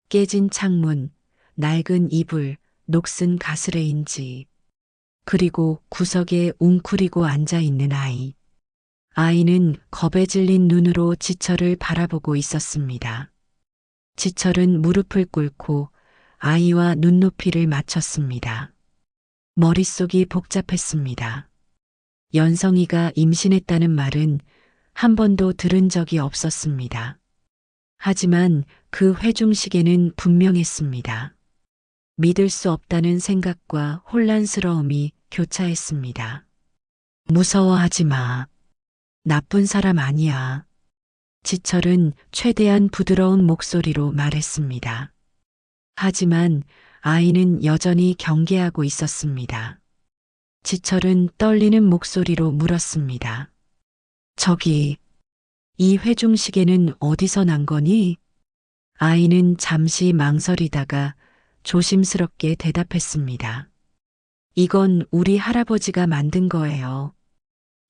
깨진 창문, 낡은 이불, 녹슨 가스레인지, 그리고 구석에 웅크리고 앉아 있는 아이. 아이는 겁에 질린 눈으로 지철을 바라보고 있었습니다. 지철은 무릎을 꿇고 아이와 눈높이를 맞췄습니다. 머릿속이 복잡했습니다. 연성이가 임신했다는 말은 한 번도 들은 적이 없었습니다. 하지만 그 회중식에는 분명했습니다. 믿을 수 없다는 생각과 혼란스러움이 교차했습니다. 무서워하지 마. 나쁜 사람 아니야. 지철은 최대한 부드러운 목소리로 말했습니다. 하지만 아이는 여전히 경계하고 있었습니다. 지철은 떨리는 목소리로 물었습니다. 저기, 이 회중식에는 어디서 난 거니? 아이는 잠시 망설이다가 조심스럽게 대답했습니다. 이건 우리 할아버지가 만든 거예요.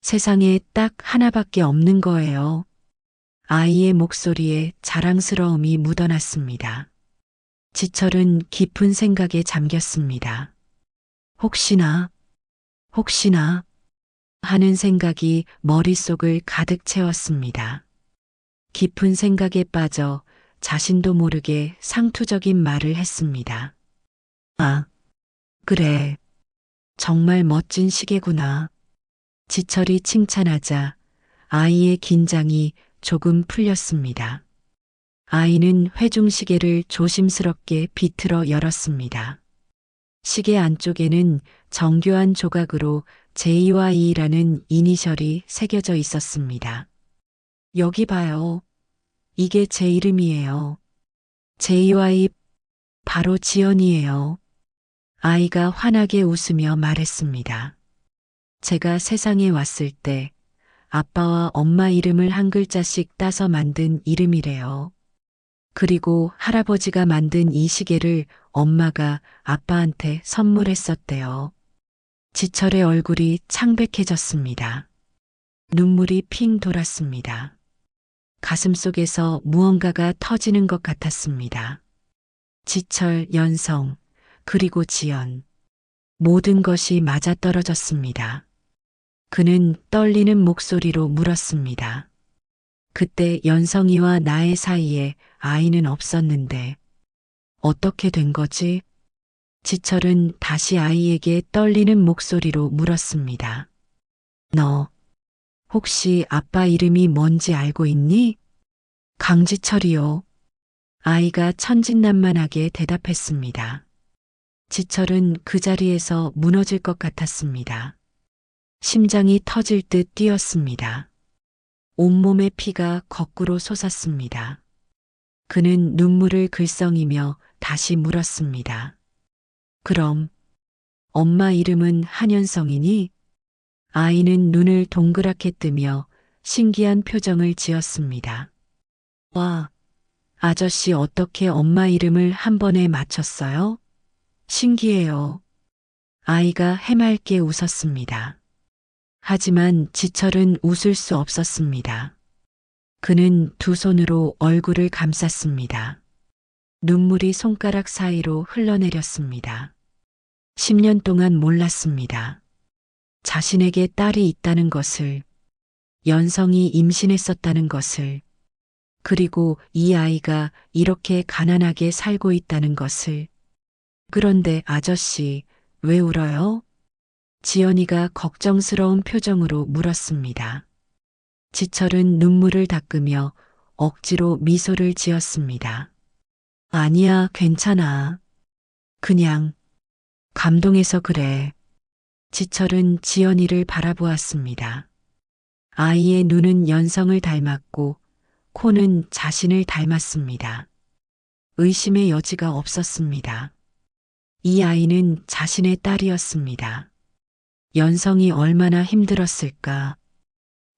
세상에 딱 하나밖에 없는 거예요. 아이의 목소리에 자랑스러움이 묻어났습니다. 지철은 깊은 생각에 잠겼습니다. 혹시나 하는 생각이 머릿속을 가득 채웠습니다. 깊은 생각에 빠져 자신도 모르게 상투적인 말을 했습니다. 아, 그래. 정말 멋진 시계구나. 지철이 칭찬하자 아이의 긴장이 조금 풀렸습니다. 아이는 회중시계를 조심스럽게 비틀어 열었습니다. 시계 안쪽에는 정교한 조각으로 J와 E라는 이니셜이 새겨져 있었습니다. 여기 봐요. 이게 제 이름이에요. J와 E, 바로 지연이에요. 아이가 환하게 웃으며 말했습니다. 제가 세상에 왔을 때 아빠와 엄마 이름을 한 글자씩 따서 만든 이름이래요. 그리고 할아버지가 만든 이 시계를 엄마가 아빠한테 선물했었대요. 지철의 얼굴이 창백해졌습니다. 눈물이 핑 돌았습니다. 가슴속에서 무언가가 터지는 것 같았습니다. 지철, 연성, 그리고 지연. 모든 것이 맞아떨어졌습니다. 그는 떨리는 목소리로 물었습니다. 그때 연성이와 나의 사이에 아이는 없었는데 어떻게 된 거지? 지철은 다시 아이에게 떨리는 목소리로 물었습니다. 너 혹시 아빠 이름이 뭔지 알고 있니? 강지철이요. 아이가 천진난만하게 대답했습니다. 지철은 그 자리에서 무너질 것 같았습니다. 심장이 터질 듯 뛰었습니다. 온몸의 피가 거꾸로 솟았습니다. 그는 눈물을 글썽이며 다시 물었습니다. 그럼 엄마 이름은 한연성이니? 아이는 눈을 동그랗게 뜨며 신기한 표정을 지었습니다. 와, 아저씨 어떻게 엄마 이름을 한 번에 맞췄어요? 신기해요. 아이가 해맑게 웃었습니다. 하지만 지철은 웃을 수 없었습니다. 그는 두 손으로 얼굴을 감쌌습니다. 눈물이 손가락 사이로 흘러내렸습니다. 10년 동안 몰랐습니다. 자신에게 딸이 있다는 것을, 연성이 임신했었다는 것을, 그리고 이 아이가 이렇게 가난하게 살고 있다는 것을. 그런데 아저씨, 왜 울어요? 지연이가 걱정스러운 표정으로 물었습니다. 지철은 눈물을 닦으며 억지로 미소를 지었습니다. 아니야, 괜찮아. 그냥 감동해서 그래. 지철은 지연이를 바라보았습니다. 아이의 눈은 연성을 닮았고 코는 자신을 닮았습니다. 의심의 여지가 없었습니다. 이 아이는 자신의 딸이었습니다. 연성이 얼마나 힘들었을까.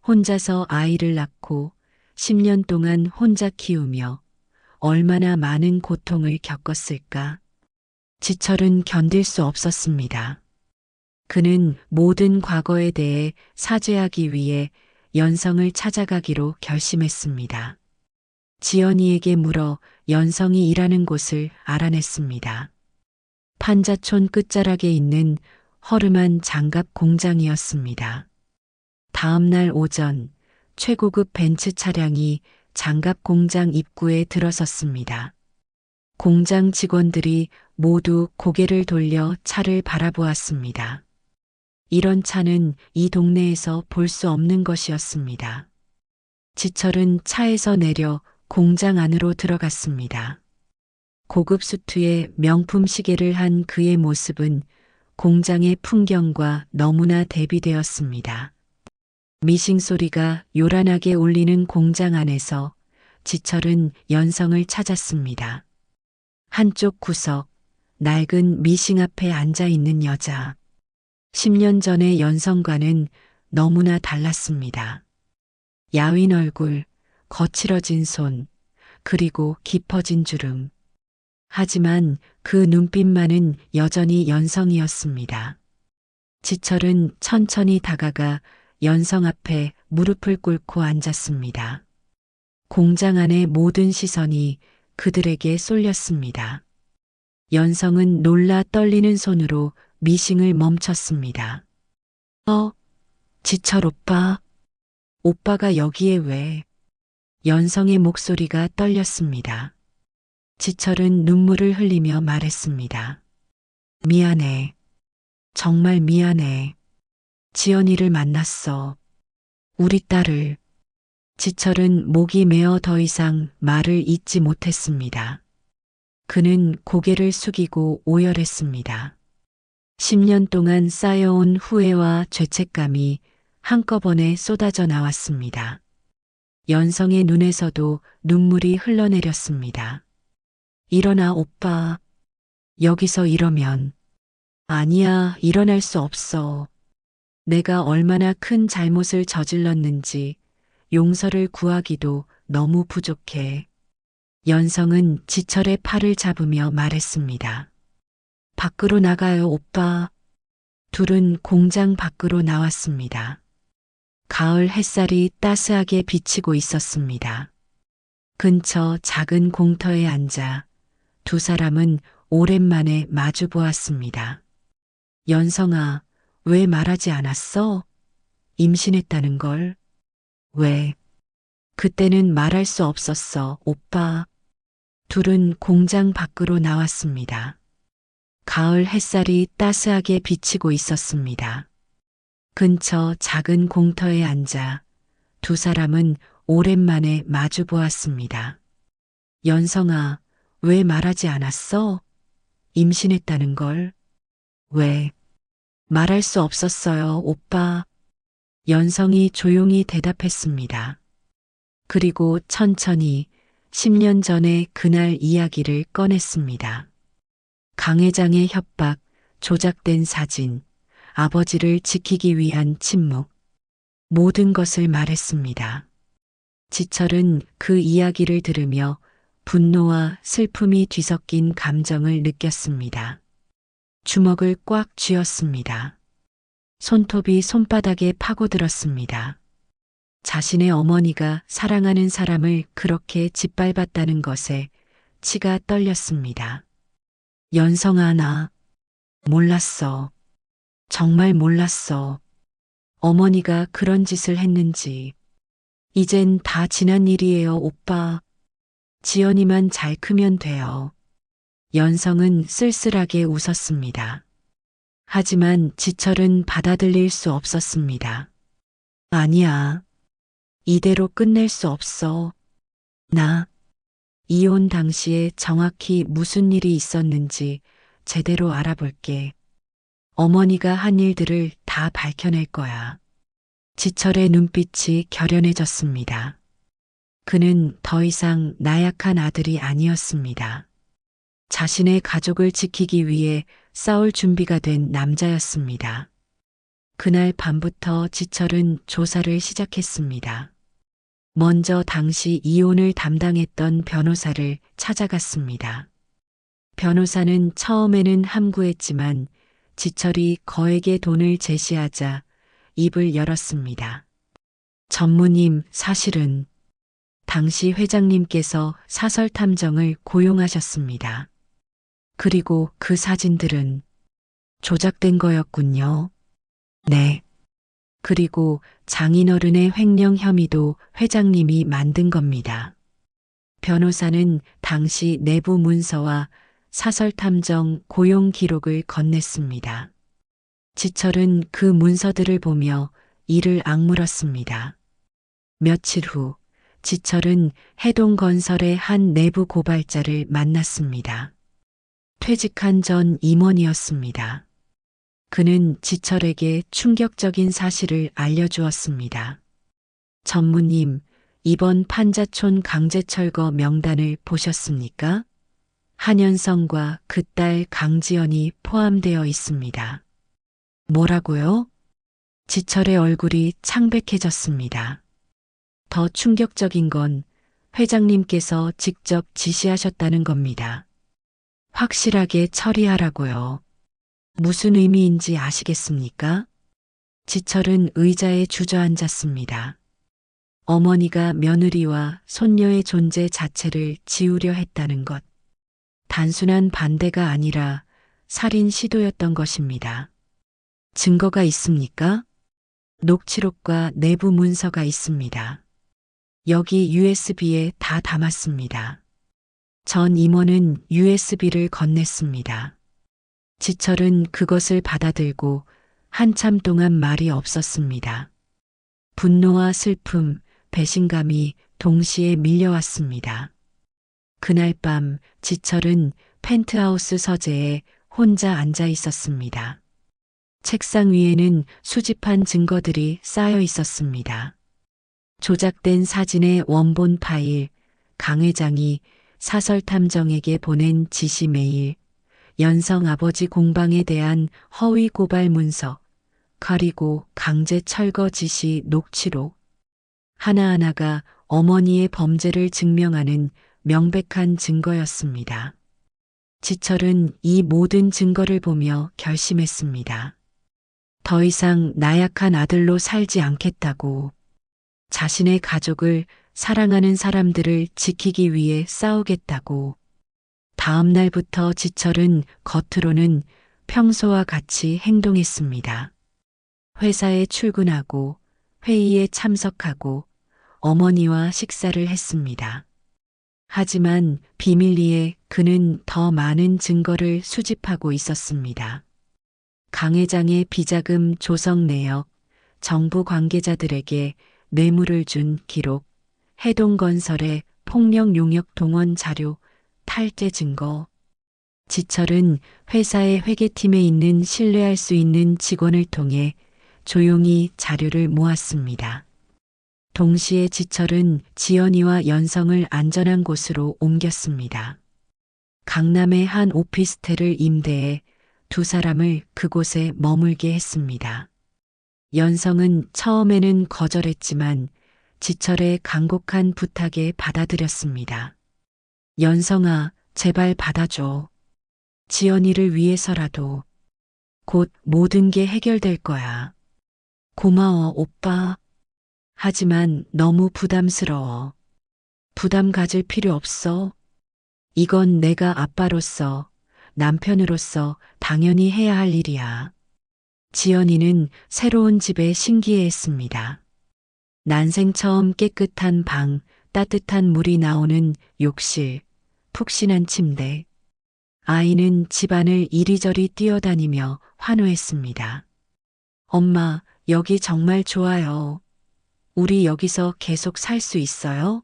혼자서 아이를 낳고 10년 동안 혼자 키우며 얼마나 많은 고통을 겪었을까. 지철은 견딜 수 없었습니다. 그는 모든 과거에 대해 사죄하기 위해 연성을 찾아가기로 결심했습니다. 지연이에게 물어 연성이 일하는 곳을 알아냈습니다. 판자촌 끝자락에 있는 허름한 장갑 공장이었습니다. 다음 날 오전 최고급 벤츠 차량이 장갑 공장 입구에 들어섰습니다. 공장 직원들이 모두 고개를 돌려 차를 바라보았습니다. 이런 차는 이 동네에서 볼 수 없는 것이었습니다. 지철은 차에서 내려 공장 안으로 들어갔습니다. 고급 수트에 명품 시계를 한 그의 모습은 공장의 풍경과 너무나 대비되었습니다. 미싱 소리가 요란하게 울리는 공장 안에서 지철은 연성을 찾았습니다. 한쪽 구석, 낡은 미싱 앞에 앉아 있는 여자. 10년 전의 연성과는 너무나 달랐습니다. 야윈 얼굴, 거칠어진 손, 그리고 깊어진 주름. 하지만 그 눈빛만은 여전히 연성이었습니다. 지철은 천천히 다가가 연성 앞에 무릎을 꿇고 앉았습니다. 공장 안의 모든 시선이 그들에게 쏠렸습니다. 연성은 놀라 떨리는 손으로 미싱을 멈췄습니다. 지철 오빠. 오빠가 여기에 왜? 연성의 목소리가 떨렸습니다. 지철은 눈물을 흘리며 말했습니다. 미안해. 정말 미안해. 지연이를 만났어. 우리 딸을. 지철은 목이 메어 더 이상 말을 잇지 못했습니다. 그는 고개를 숙이고 오열했습니다. 10년 동안 쌓여온 후회와 죄책감이 한꺼번에 쏟아져 나왔습니다. 연성의 눈에서도 눈물이 흘러내렸습니다. 일어나 오빠. 여기서 이러면. 아니야, 일어날 수 없어. 내가 얼마나 큰 잘못을 저질렀는지 용서를 구하기도 너무 부족해. 연성은 지철의 팔을 잡으며 말했습니다. 밖으로 나가요, 오빠. 둘은 공장 밖으로 나왔습니다. 가을 햇살이 따스하게 비치고 있었습니다. 근처 작은 공터에 앉아 두 사람은 오랜만에 마주 보았습니다. 연성아, 왜 말하지 않았어? 임신했다는 걸. 왜? 그때는 말할 수 없었어, 오빠. 둘은 공장 밖으로 나왔습니다. 가을 햇살이 따스하게 비치고 있었습니다. 근처 작은 공터에 앉아 두 사람은 오랜만에 마주 보았습니다. 연성아, 왜 말하지 않았어? 임신했다는 걸. 왜? 말할 수 없었어요, 오빠. 연성이 조용히 대답했습니다. 그리고 천천히 10년 전의 그날 이야기를 꺼냈습니다. 강 회장의 협박, 조작된 사진, 아버지를 지키기 위한 침묵, 모든 것을 말했습니다. 지철은 그 이야기를 들으며 분노와 슬픔이 뒤섞인 감정을 느꼈습니다. 주먹을 꽉 쥐었습니다. 손톱이 손바닥에 파고들었습니다. 자신의 어머니가 사랑하는 사람을 그렇게 짓밟았다는 것에 치가 떨렸습니다. 연성아, 나 몰랐어. 정말 몰랐어. 어머니가 그런 짓을 했는지. 이젠 다 지난 일이에요, 오빠. 지연이만 잘 크면 돼요. 연성은 쓸쓸하게 웃었습니다. 하지만 지철은 받아들일 수 없었습니다. 아니야. 이대로 끝낼 수 없어. 나 이혼 당시에 정확히 무슨 일이 있었는지 제대로 알아볼게. 어머니가 한 일들을 다 밝혀낼 거야. 지철의 눈빛이 결연해졌습니다. 그는 더 이상 나약한 아들이 아니었습니다. 자신의 가족을 지키기 위해 싸울 준비가 된 남자였습니다. 그날 밤부터 지철은 조사를 시작했습니다. 먼저 당시 이혼을 담당했던 변호사를 찾아갔습니다. 변호사는 처음에는 함구했지만 지철이 거액의 돈을 제시하자 입을 열었습니다. 전무님, 사실은 당시 회장님께서 사설 탐정을 고용하셨습니다. 그리고 그 사진들은 조작된 거였군요. 네. 그리고 장인어른의 횡령 혐의도 회장님이 만든 겁니다. 변호사는 당시 내부 문서와 사설 탐정 고용 기록을 건넸습니다. 지철은 그 문서들을 보며 이를 악물었습니다. 며칠 후 지철은 해동건설의 한 내부 고발자를 만났습니다. 퇴직한 전 임원이었습니다. 그는 지철에게 충격적인 사실을 알려주었습니다. 전무님, 이번 판자촌 강제철거 명단을 보셨습니까? 한현성과 그 딸 강지연이 포함되어 있습니다. 뭐라고요? 지철의 얼굴이 창백해졌습니다. 더 충격적인 건 회장님께서 직접 지시하셨다는 겁니다. 확실하게 처리하라고요. 무슨 의미인지 아시겠습니까? 지철은 의자에 주저앉았습니다. 어머니가 며느리와 손녀의 존재 자체를 지우려 했다는 것. 단순한 반대가 아니라 살인 시도였던 것입니다. 증거가 있습니까? 녹취록과 내부 문서가 있습니다. 여기 USB에 다 담았습니다. 전 임원은 USB를 건넸습니다. 지철은 그것을 받아들고 한참 동안 말이 없었습니다. 분노와 슬픔, 배신감이 동시에 밀려왔습니다. 그날 밤 지철은 펜트하우스 서재에 혼자 앉아 있었습니다. 책상 위에는 수집한 증거들이 쌓여 있었습니다. 조작된 사진의 원본 파일, 강 회장이 사설 탐정에게 보낸 지시 메일, 연성 아버지 공방에 대한 허위 고발 문서, 그리고 강제 철거 지시 녹취록. 하나하나가 어머니의 범죄를 증명하는 명백한 증거였습니다. 지철은 이 모든 증거를 보며 결심했습니다. 더 이상 나약한 아들로 살지 않겠다고. 자신의 가족을 사랑하는 사람들을 지키기 위해 싸우겠다고. 다음 날부터 지철은 겉으로는 평소와 같이 행동했습니다. 회사에 출근하고 회의에 참석하고 어머니와 식사를 했습니다. 하지만 비밀리에 그는 더 많은 증거를 수집하고 있었습니다. 강 회장의 비자금 조성 내역, 정부 관계자들에게 뇌물을 준 기록, 해동건설의 폭력 용역 동원 자료, 탈제 증거. 지철은 회사의 회계팀에 있는 신뢰할 수 있는 직원을 통해 조용히 자료를 모았습니다. 동시에 지철은 지연이와 연성을 안전한 곳으로 옮겼습니다. 강남의 한 오피스텔을 임대해 두 사람을 그곳에 머물게 했습니다. 연성은 처음에는 거절했지만 지철의 간곡한 부탁에 받아들였습니다. 연성아, 제발 받아줘. 지연이를 위해서라도. 곧 모든 게 해결될 거야. 고마워, 오빠. 하지만 너무 부담스러워. 부담 가질 필요 없어. 이건 내가 아빠로서, 남편으로서 당연히 해야 할 일이야. 지연이는 새로운 집에 신기해했습니다. 난생 처음 깨끗한 방, 따뜻한 물이 나오는 욕실, 푹신한 침대. 아이는 집안을 이리저리 뛰어다니며 환호했습니다. 엄마, 여기 정말 좋아요. 우리 여기서 계속 살 수 있어요?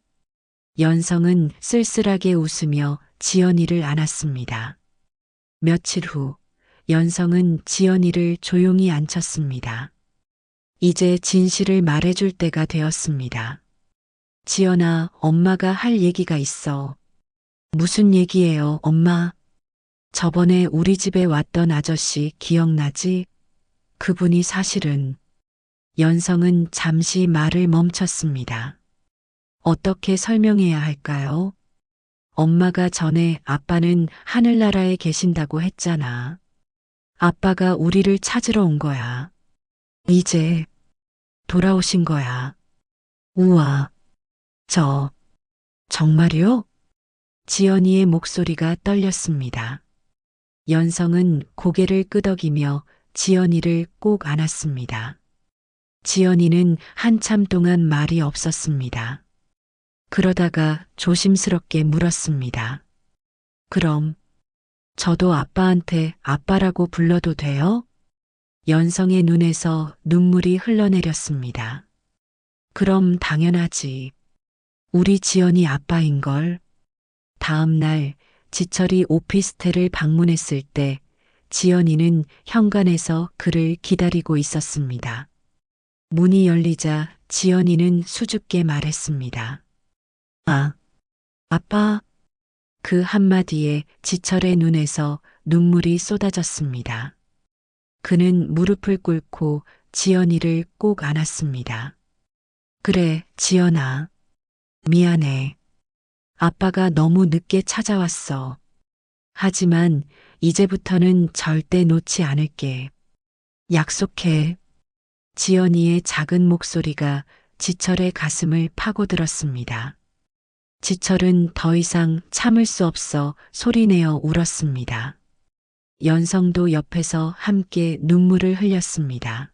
연성은 쓸쓸하게 웃으며 지연이를 안았습니다. 며칠 후 연성은 지연이를 조용히 앉혔습니다. 이제 진실을 말해줄 때가 되었습니다. 지연아, 엄마가 할 얘기가 있어. 무슨 얘기예요, 엄마? 저번에 우리 집에 왔던 아저씨 기억나지? 그분이 사실은. 연성은 잠시 말을 멈췄습니다. 어떻게 설명해야 할까요? 엄마가 전에 아빠는 하늘나라에 계신다고 했잖아. 아빠가 우리를 찾으러 온 거야. 이제 돌아오신 거야. 우와, 정말요? 지연이의 목소리가 떨렸습니다. 연성은 고개를 끄덕이며 지연이를 꼭 안았습니다. 지연이는 한참 동안 말이 없었습니다. 그러다가 조심스럽게 물었습니다. 그럼 저도 아빠한테 아빠라고 불러도 돼요? 연성의 눈에서 눈물이 흘러내렸습니다. 그럼 당연하지. 우리 지연이 아빠인걸. 다음 날 지철이 오피스텔을 방문했을 때 지연이는 현관에서 그를 기다리고 있었습니다. 문이 열리자 지연이는 수줍게 말했습니다. 아, 아빠. 그 한마디에 지철의 눈에서 눈물이 쏟아졌습니다. 그는 무릎을 꿇고 지연이를 꼭 안았습니다. 그래, 지연아. 미안해. 아빠가 너무 늦게 찾아왔어. 하지만 이제부터는 절대 놓지 않을게. 약속해. 지연이의 작은 목소리가 지철의 가슴을 파고들었습니다. 지철은 더 이상 참을 수 없어 소리내어 울었습니다. 연성도 옆에서 함께 눈물을 흘렸습니다.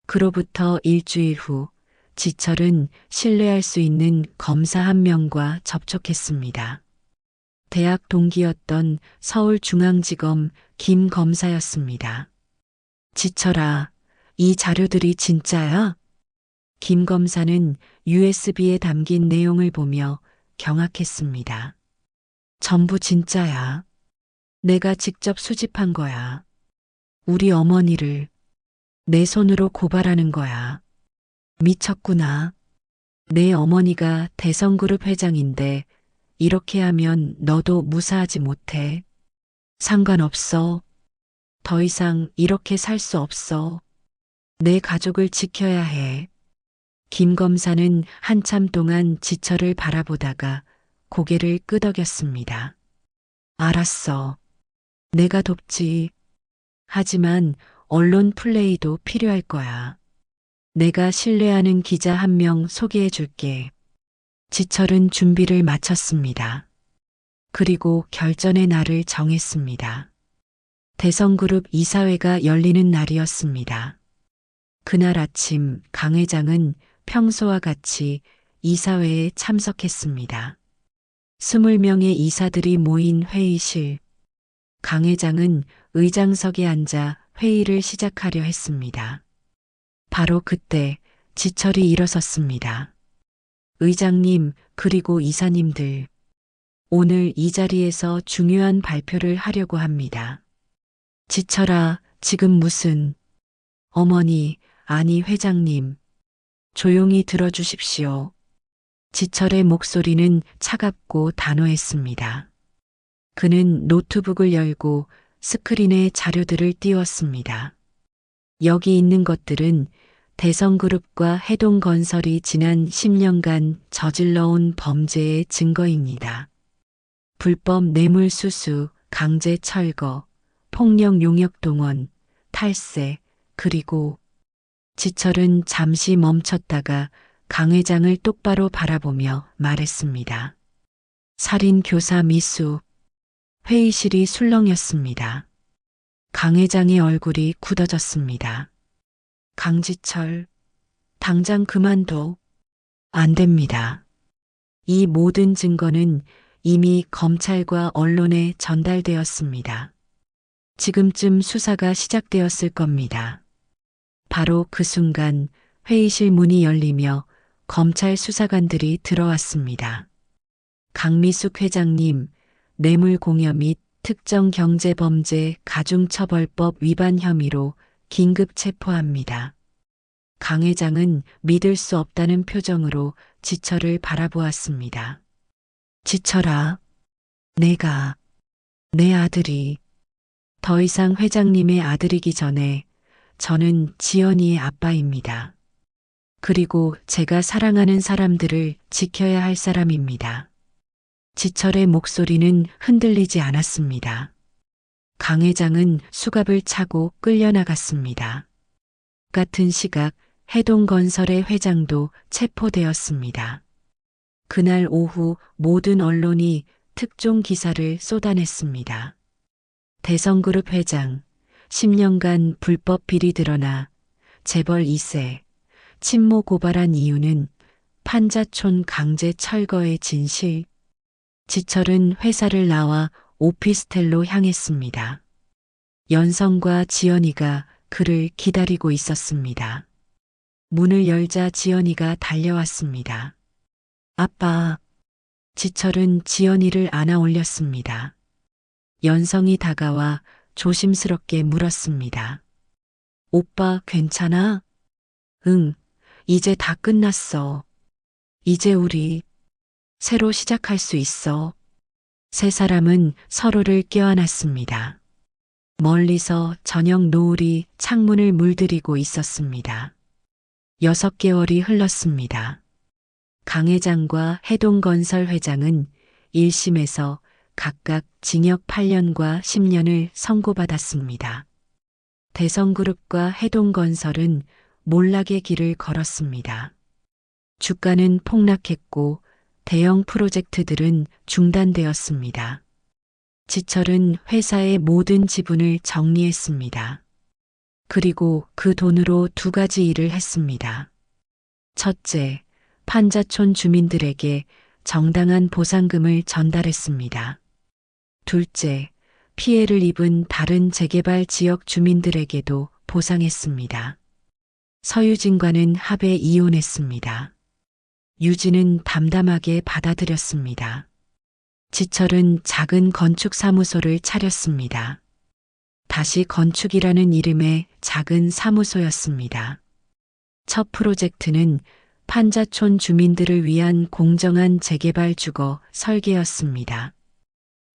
그로부터 일주일 후 지철은 신뢰할 수 있는 검사 한 명과 접촉했습니다. 대학 동기였던 서울중앙지검 김 검사였습니다. 지철아, 이 자료들이 진짜야? 김 검사는 USB에 담긴 내용을 보며 경악했습니다. 전부 진짜야. 내가 직접 수집한 거야. 우리 어머니를 내 손으로 고발하는 거야. 미쳤구나. 내 어머니가 대성그룹 회장인데 이렇게 하면 너도 무사하지 못해. 상관없어. 더 이상 이렇게 살 수 없어. 내 가족을 지켜야 해. 김 검사는 한참 동안 지철을 바라보다가 고개를 끄덕였습니다. 알았어. 내가 돕지. 하지만 언론 플레이도 필요할 거야. 내가 신뢰하는 기자 한 명 소개해 줄게. 지철은 준비를 마쳤습니다. 그리고 결전의 날을 정했습니다. 대성그룹 이사회가 열리는 날이었습니다. 그날 아침 강 회장은 평소와 같이 이사회에 참석했습니다. 20명의 이사들이 모인 회의실. 강 회장은 의장석에 앉아 회의를 시작하려 했습니다. 바로 그때 지철이 일어섰습니다. 의장님, 그리고 이사님들. 오늘 이 자리에서 중요한 발표를 하려고 합니다. 지철아, 지금 무슨... 어머니, 아니 회장님. 조용히 들어주십시오. 지철의 목소리는 차갑고 단호했습니다. 그는 노트북을 열고 스크린에 자료들을 띄웠습니다. 여기 있는 것들은 대성그룹과 해동건설이 지난 10년간 저질러온 범죄의 증거입니다. 불법 뇌물 수수, 강제 철거, 폭력 용역 동원, 탈세, 그리고 지철은 잠시 멈췄다가 강 회장을 똑바로 바라보며 말했습니다. 살인 교사 미수. 회의실이 술렁였습니다. 강 회장의 얼굴이 굳어졌습니다. 강지철, 당장 그만둬. 안 됩니다. 이 모든 증거는 이미 검찰과 언론에 전달되었습니다. 지금쯤 수사가 시작되었을 겁니다. 바로 그 순간 회의실 문이 열리며 검찰 수사관들이 들어왔습니다. 강미숙 회장님, 뇌물공여 및 특정경제범죄 가중처벌법 위반 혐의로 긴급 체포합니다. 강 회장은 믿을 수 없다는 표정으로 지철을 바라보았습니다. 지철아, 내 아들이 더 이상 회장님의 아들이기 전에 저는 지연이의 아빠입니다. 그리고 제가 사랑하는 사람들을 지켜야 할 사람입니다. 지철의 목소리는 흔들리지 않았습니다. 강 회장은 수갑을 차고 끌려나갔습니다. 같은 시각 해동건설의 회장도 체포되었습니다. 그날 오후 모든 언론이 특종 기사를 쏟아냈습니다. 대성그룹 회장, 10년간 불법 비리 드러나 재벌 2세, 친모 고발한 이유는 판자촌 강제 철거의 진실. 지철은 회사를 나와 오피스텔로 향했습니다. 연성과 지연이가 그를 기다리고 있었습니다. 문을 열자 지연이가 달려왔습니다. 아빠. 지철은 지연이를 안아 올렸습니다. 연성이 다가와 조심스럽게 물었습니다. 오빠 괜찮아? 응, 이제 다 끝났어. 이제 우리 새로 시작할 수 있어. 세 사람은 서로를 껴안았습니다. 멀리서 저녁 노을이 창문을 물들이고 있었습니다. 6개월이 흘렀습니다. 강 회장과 해동건설 회장은 1심에서 각각 징역 8년과 10년을 선고받았습니다. 대성그룹과 해동건설은 몰락의 길을 걸었습니다. 주가는 폭락했고 대형 프로젝트들은 중단되었습니다. 지철은 회사의 모든 지분을 정리했습니다. 그리고 그 돈으로 2가지 일을 했습니다. 첫째, 판자촌 주민들에게 정당한 보상금을 전달했습니다. 둘째, 피해를 입은 다른 재개발 지역 주민들에게도 보상했습니다. 서유진과는 합의 이혼했습니다. 유진은 담담하게 받아들였습니다. 지철은 작은 건축사무소를 차렸습니다. 다시 건축이라는 이름의 작은 사무소였습니다. 첫 프로젝트는 판자촌 주민들을 위한 공정한 재개발 주거 설계였습니다.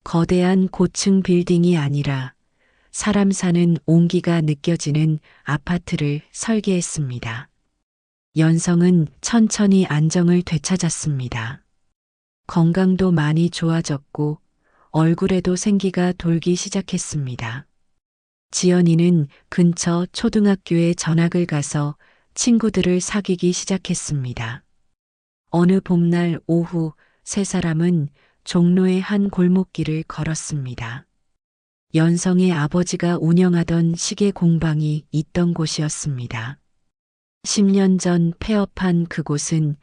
거대한 고층 빌딩이 아니라 사람 사는 온기가 느껴지는 아파트를 설계했습니다. 연성은 천천히 안정을 되찾았습니다. 건강도 많이 좋아졌고 얼굴에도 생기가 돌기 시작했습니다. 지연이는 근처 초등학교에 전학을 가서 친구들을 사귀기 시작했습니다. 어느 봄날 오후 세 사람은 종로의 한 골목길을 걸었습니다. 연성의 아버지가 운영하던 시계 공방이 있던 곳이었습니다. 10년 전 폐업한 그곳은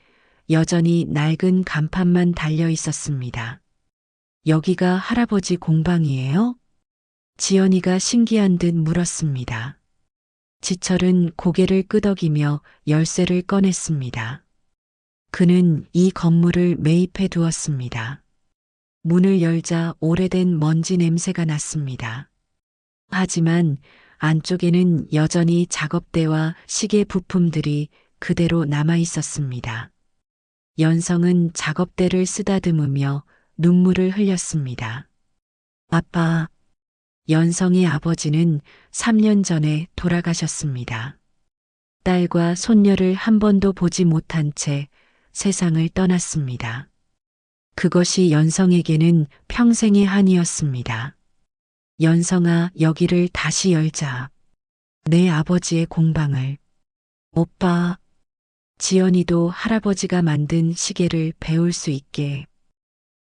여전히 낡은 간판만 달려 있었습니다. 여기가 할아버지 공방이에요? 지연이가 신기한 듯 물었습니다. 지철은 고개를 끄덕이며 열쇠를 꺼냈습니다. 그는 이 건물을 매입해 두었습니다. 문을 열자 오래된 먼지 냄새가 났습니다. 하지만 안쪽에는 여전히 작업대와 시계 부품들이 그대로 남아 있었습니다. 연성은 작업대를 쓰다듬으며 눈물을 흘렸습니다. 아빠. 연성의 아버지는 3년 전에 돌아가셨습니다. 딸과 손녀를 한 번도 보지 못한 채 세상을 떠났습니다. 그것이 연성에게는 평생의 한이었습니다. 연성아, 여기를 다시 열자. 내 아버지의 공방을. 오빠. 지연이도 할아버지가 만든 시계를 배울 수 있게.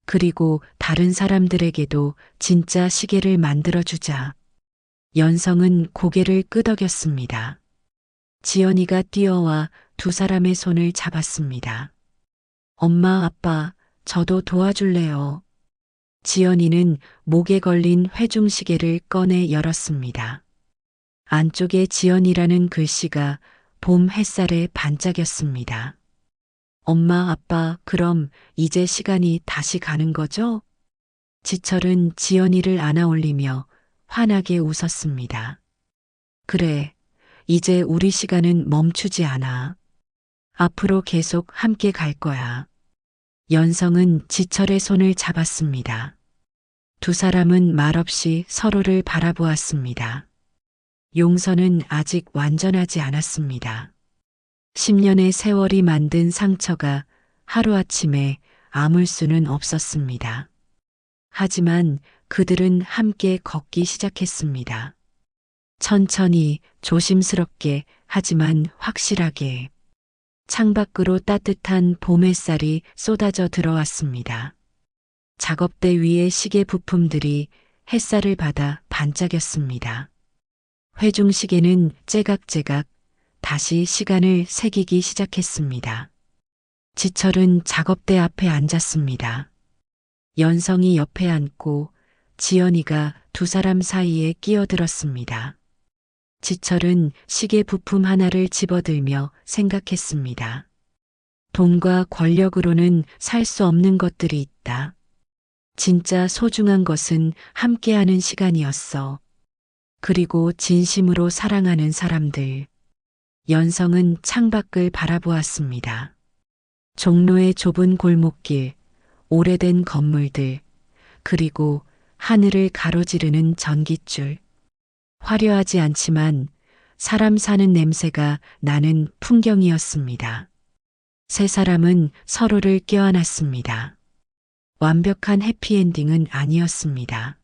그리고 다른 사람들에게도 진짜 시계를 만들어주자. 연성은 고개를 끄덕였습니다. 지연이가 뛰어와 두 사람의 손을 잡았습니다. 엄마, 아빠, 저도 도와줄래요. 지연이는 목에 걸린 회중시계를 꺼내 열었습니다. 안쪽에 지연이라는 글씨가 봄 햇살에 반짝였습니다. 엄마, 아빠, 그럼 이제 시간이 다시 가는 거죠? 지철은 지연이를 안아 올리며 환하게 웃었습니다. 그래, 이제 우리 시간은 멈추지 않아. 앞으로 계속 함께 갈 거야. 연성은 지철의 손을 잡았습니다. 두 사람은 말없이 서로를 바라보았습니다. 용서는 아직 완전하지 않았습니다. 10년의 세월이 만든 상처가 하루아침에 아물 수는 없었습니다. 하지만 그들은 함께 걷기 시작했습니다. 천천히, 조심스럽게, 하지만 확실하게. 창밖으로 따뜻한 봄 햇살이 쏟아져 들어왔습니다. 작업대 위의 시계 부품들이 햇살을 받아 반짝였습니다. 회중시계는 째각째각 다시 시간을 새기기 시작했습니다. 지철은 작업대 앞에 앉았습니다. 연성이 옆에 앉고 지연이가 두 사람 사이에 끼어들었습니다. 지철은 시계 부품 하나를 집어들며 생각했습니다. 돈과 권력으로는 살 수 없는 것들이 있다. 진짜 소중한 것은 함께하는 시간이었어. 그리고 진심으로 사랑하는 사람들. 연성은 창밖을 바라보았습니다. 종로의 좁은 골목길, 오래된 건물들, 그리고 하늘을 가로지르는 전깃줄. 화려하지 않지만 사람 사는 냄새가 나는 풍경이었습니다. 세 사람은 서로를 껴안았습니다. 완벽한 해피엔딩은 아니었습니다.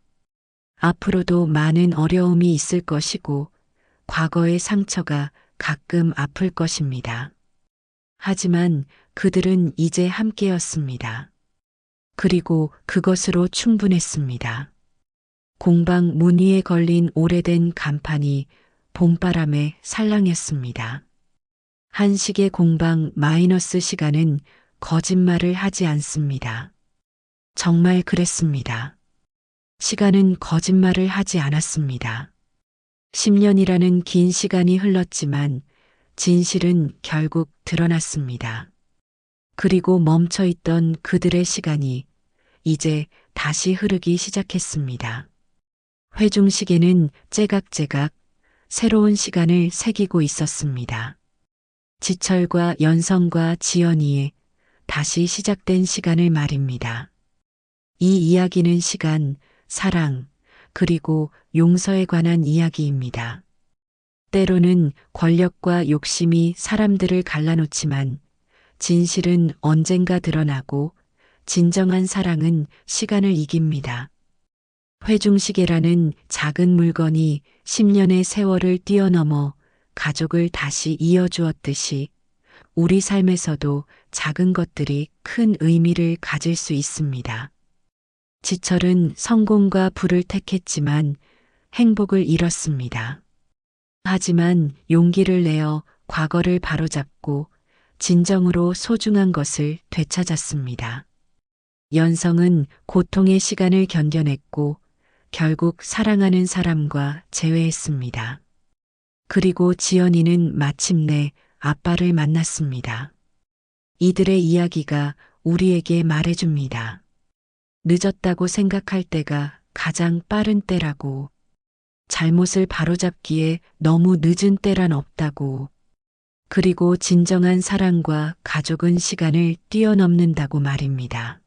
앞으로도 많은 어려움이 있을 것이고 과거의 상처가 가끔 아플 것입니다. 하지만 그들은 이제 함께였습니다. 그리고 그것으로 충분했습니다. 공방 문 위에 걸린 오래된 간판이 봄바람에 살랑했습니다. 한식의 공방 마이너스 시간은 거짓말을 하지 않습니다. 정말 그랬습니다. 시간은 거짓말을 하지 않았습니다. 10년이라는 긴 시간이 흘렀지만 진실은 결국 드러났습니다. 그리고 멈춰있던 그들의 시간이 이제 다시 흐르기 시작했습니다. 회중시계는 째각째각 새로운 시간을 새기고 있었습니다. 지철과 연성과 지연이의 다시 시작된 시간을 말입니다. 이 이야기는 시간, 사랑, 그리고 용서에 관한 이야기입니다. 때로는 권력과 욕심이 사람들을 갈라놓지만 진실은 언젠가 드러나고 진정한 사랑은 시간을 이깁니다. 회중시계라는 작은 물건이 10년의 세월을 뛰어넘어 가족을 다시 이어주었듯이 우리 삶에서도 작은 것들이 큰 의미를 가질 수 있습니다. 지철은 성공과 부를 택했지만 행복을 잃었습니다. 하지만 용기를 내어 과거를 바로잡고 진정으로 소중한 것을 되찾았습니다. 연성은 고통의 시간을 견뎌냈고 결국 사랑하는 사람과 재회했습니다. 그리고 지연이는 마침내 아빠를 만났습니다. 이들의 이야기가 우리에게 말해줍니다. 늦었다고 생각할 때가 가장 빠른 때라고, 잘못을 바로잡기에 너무 늦은 때란 없다고, 그리고 진정한 사랑과 가족은 시간을 뛰어넘는다고 말입니다.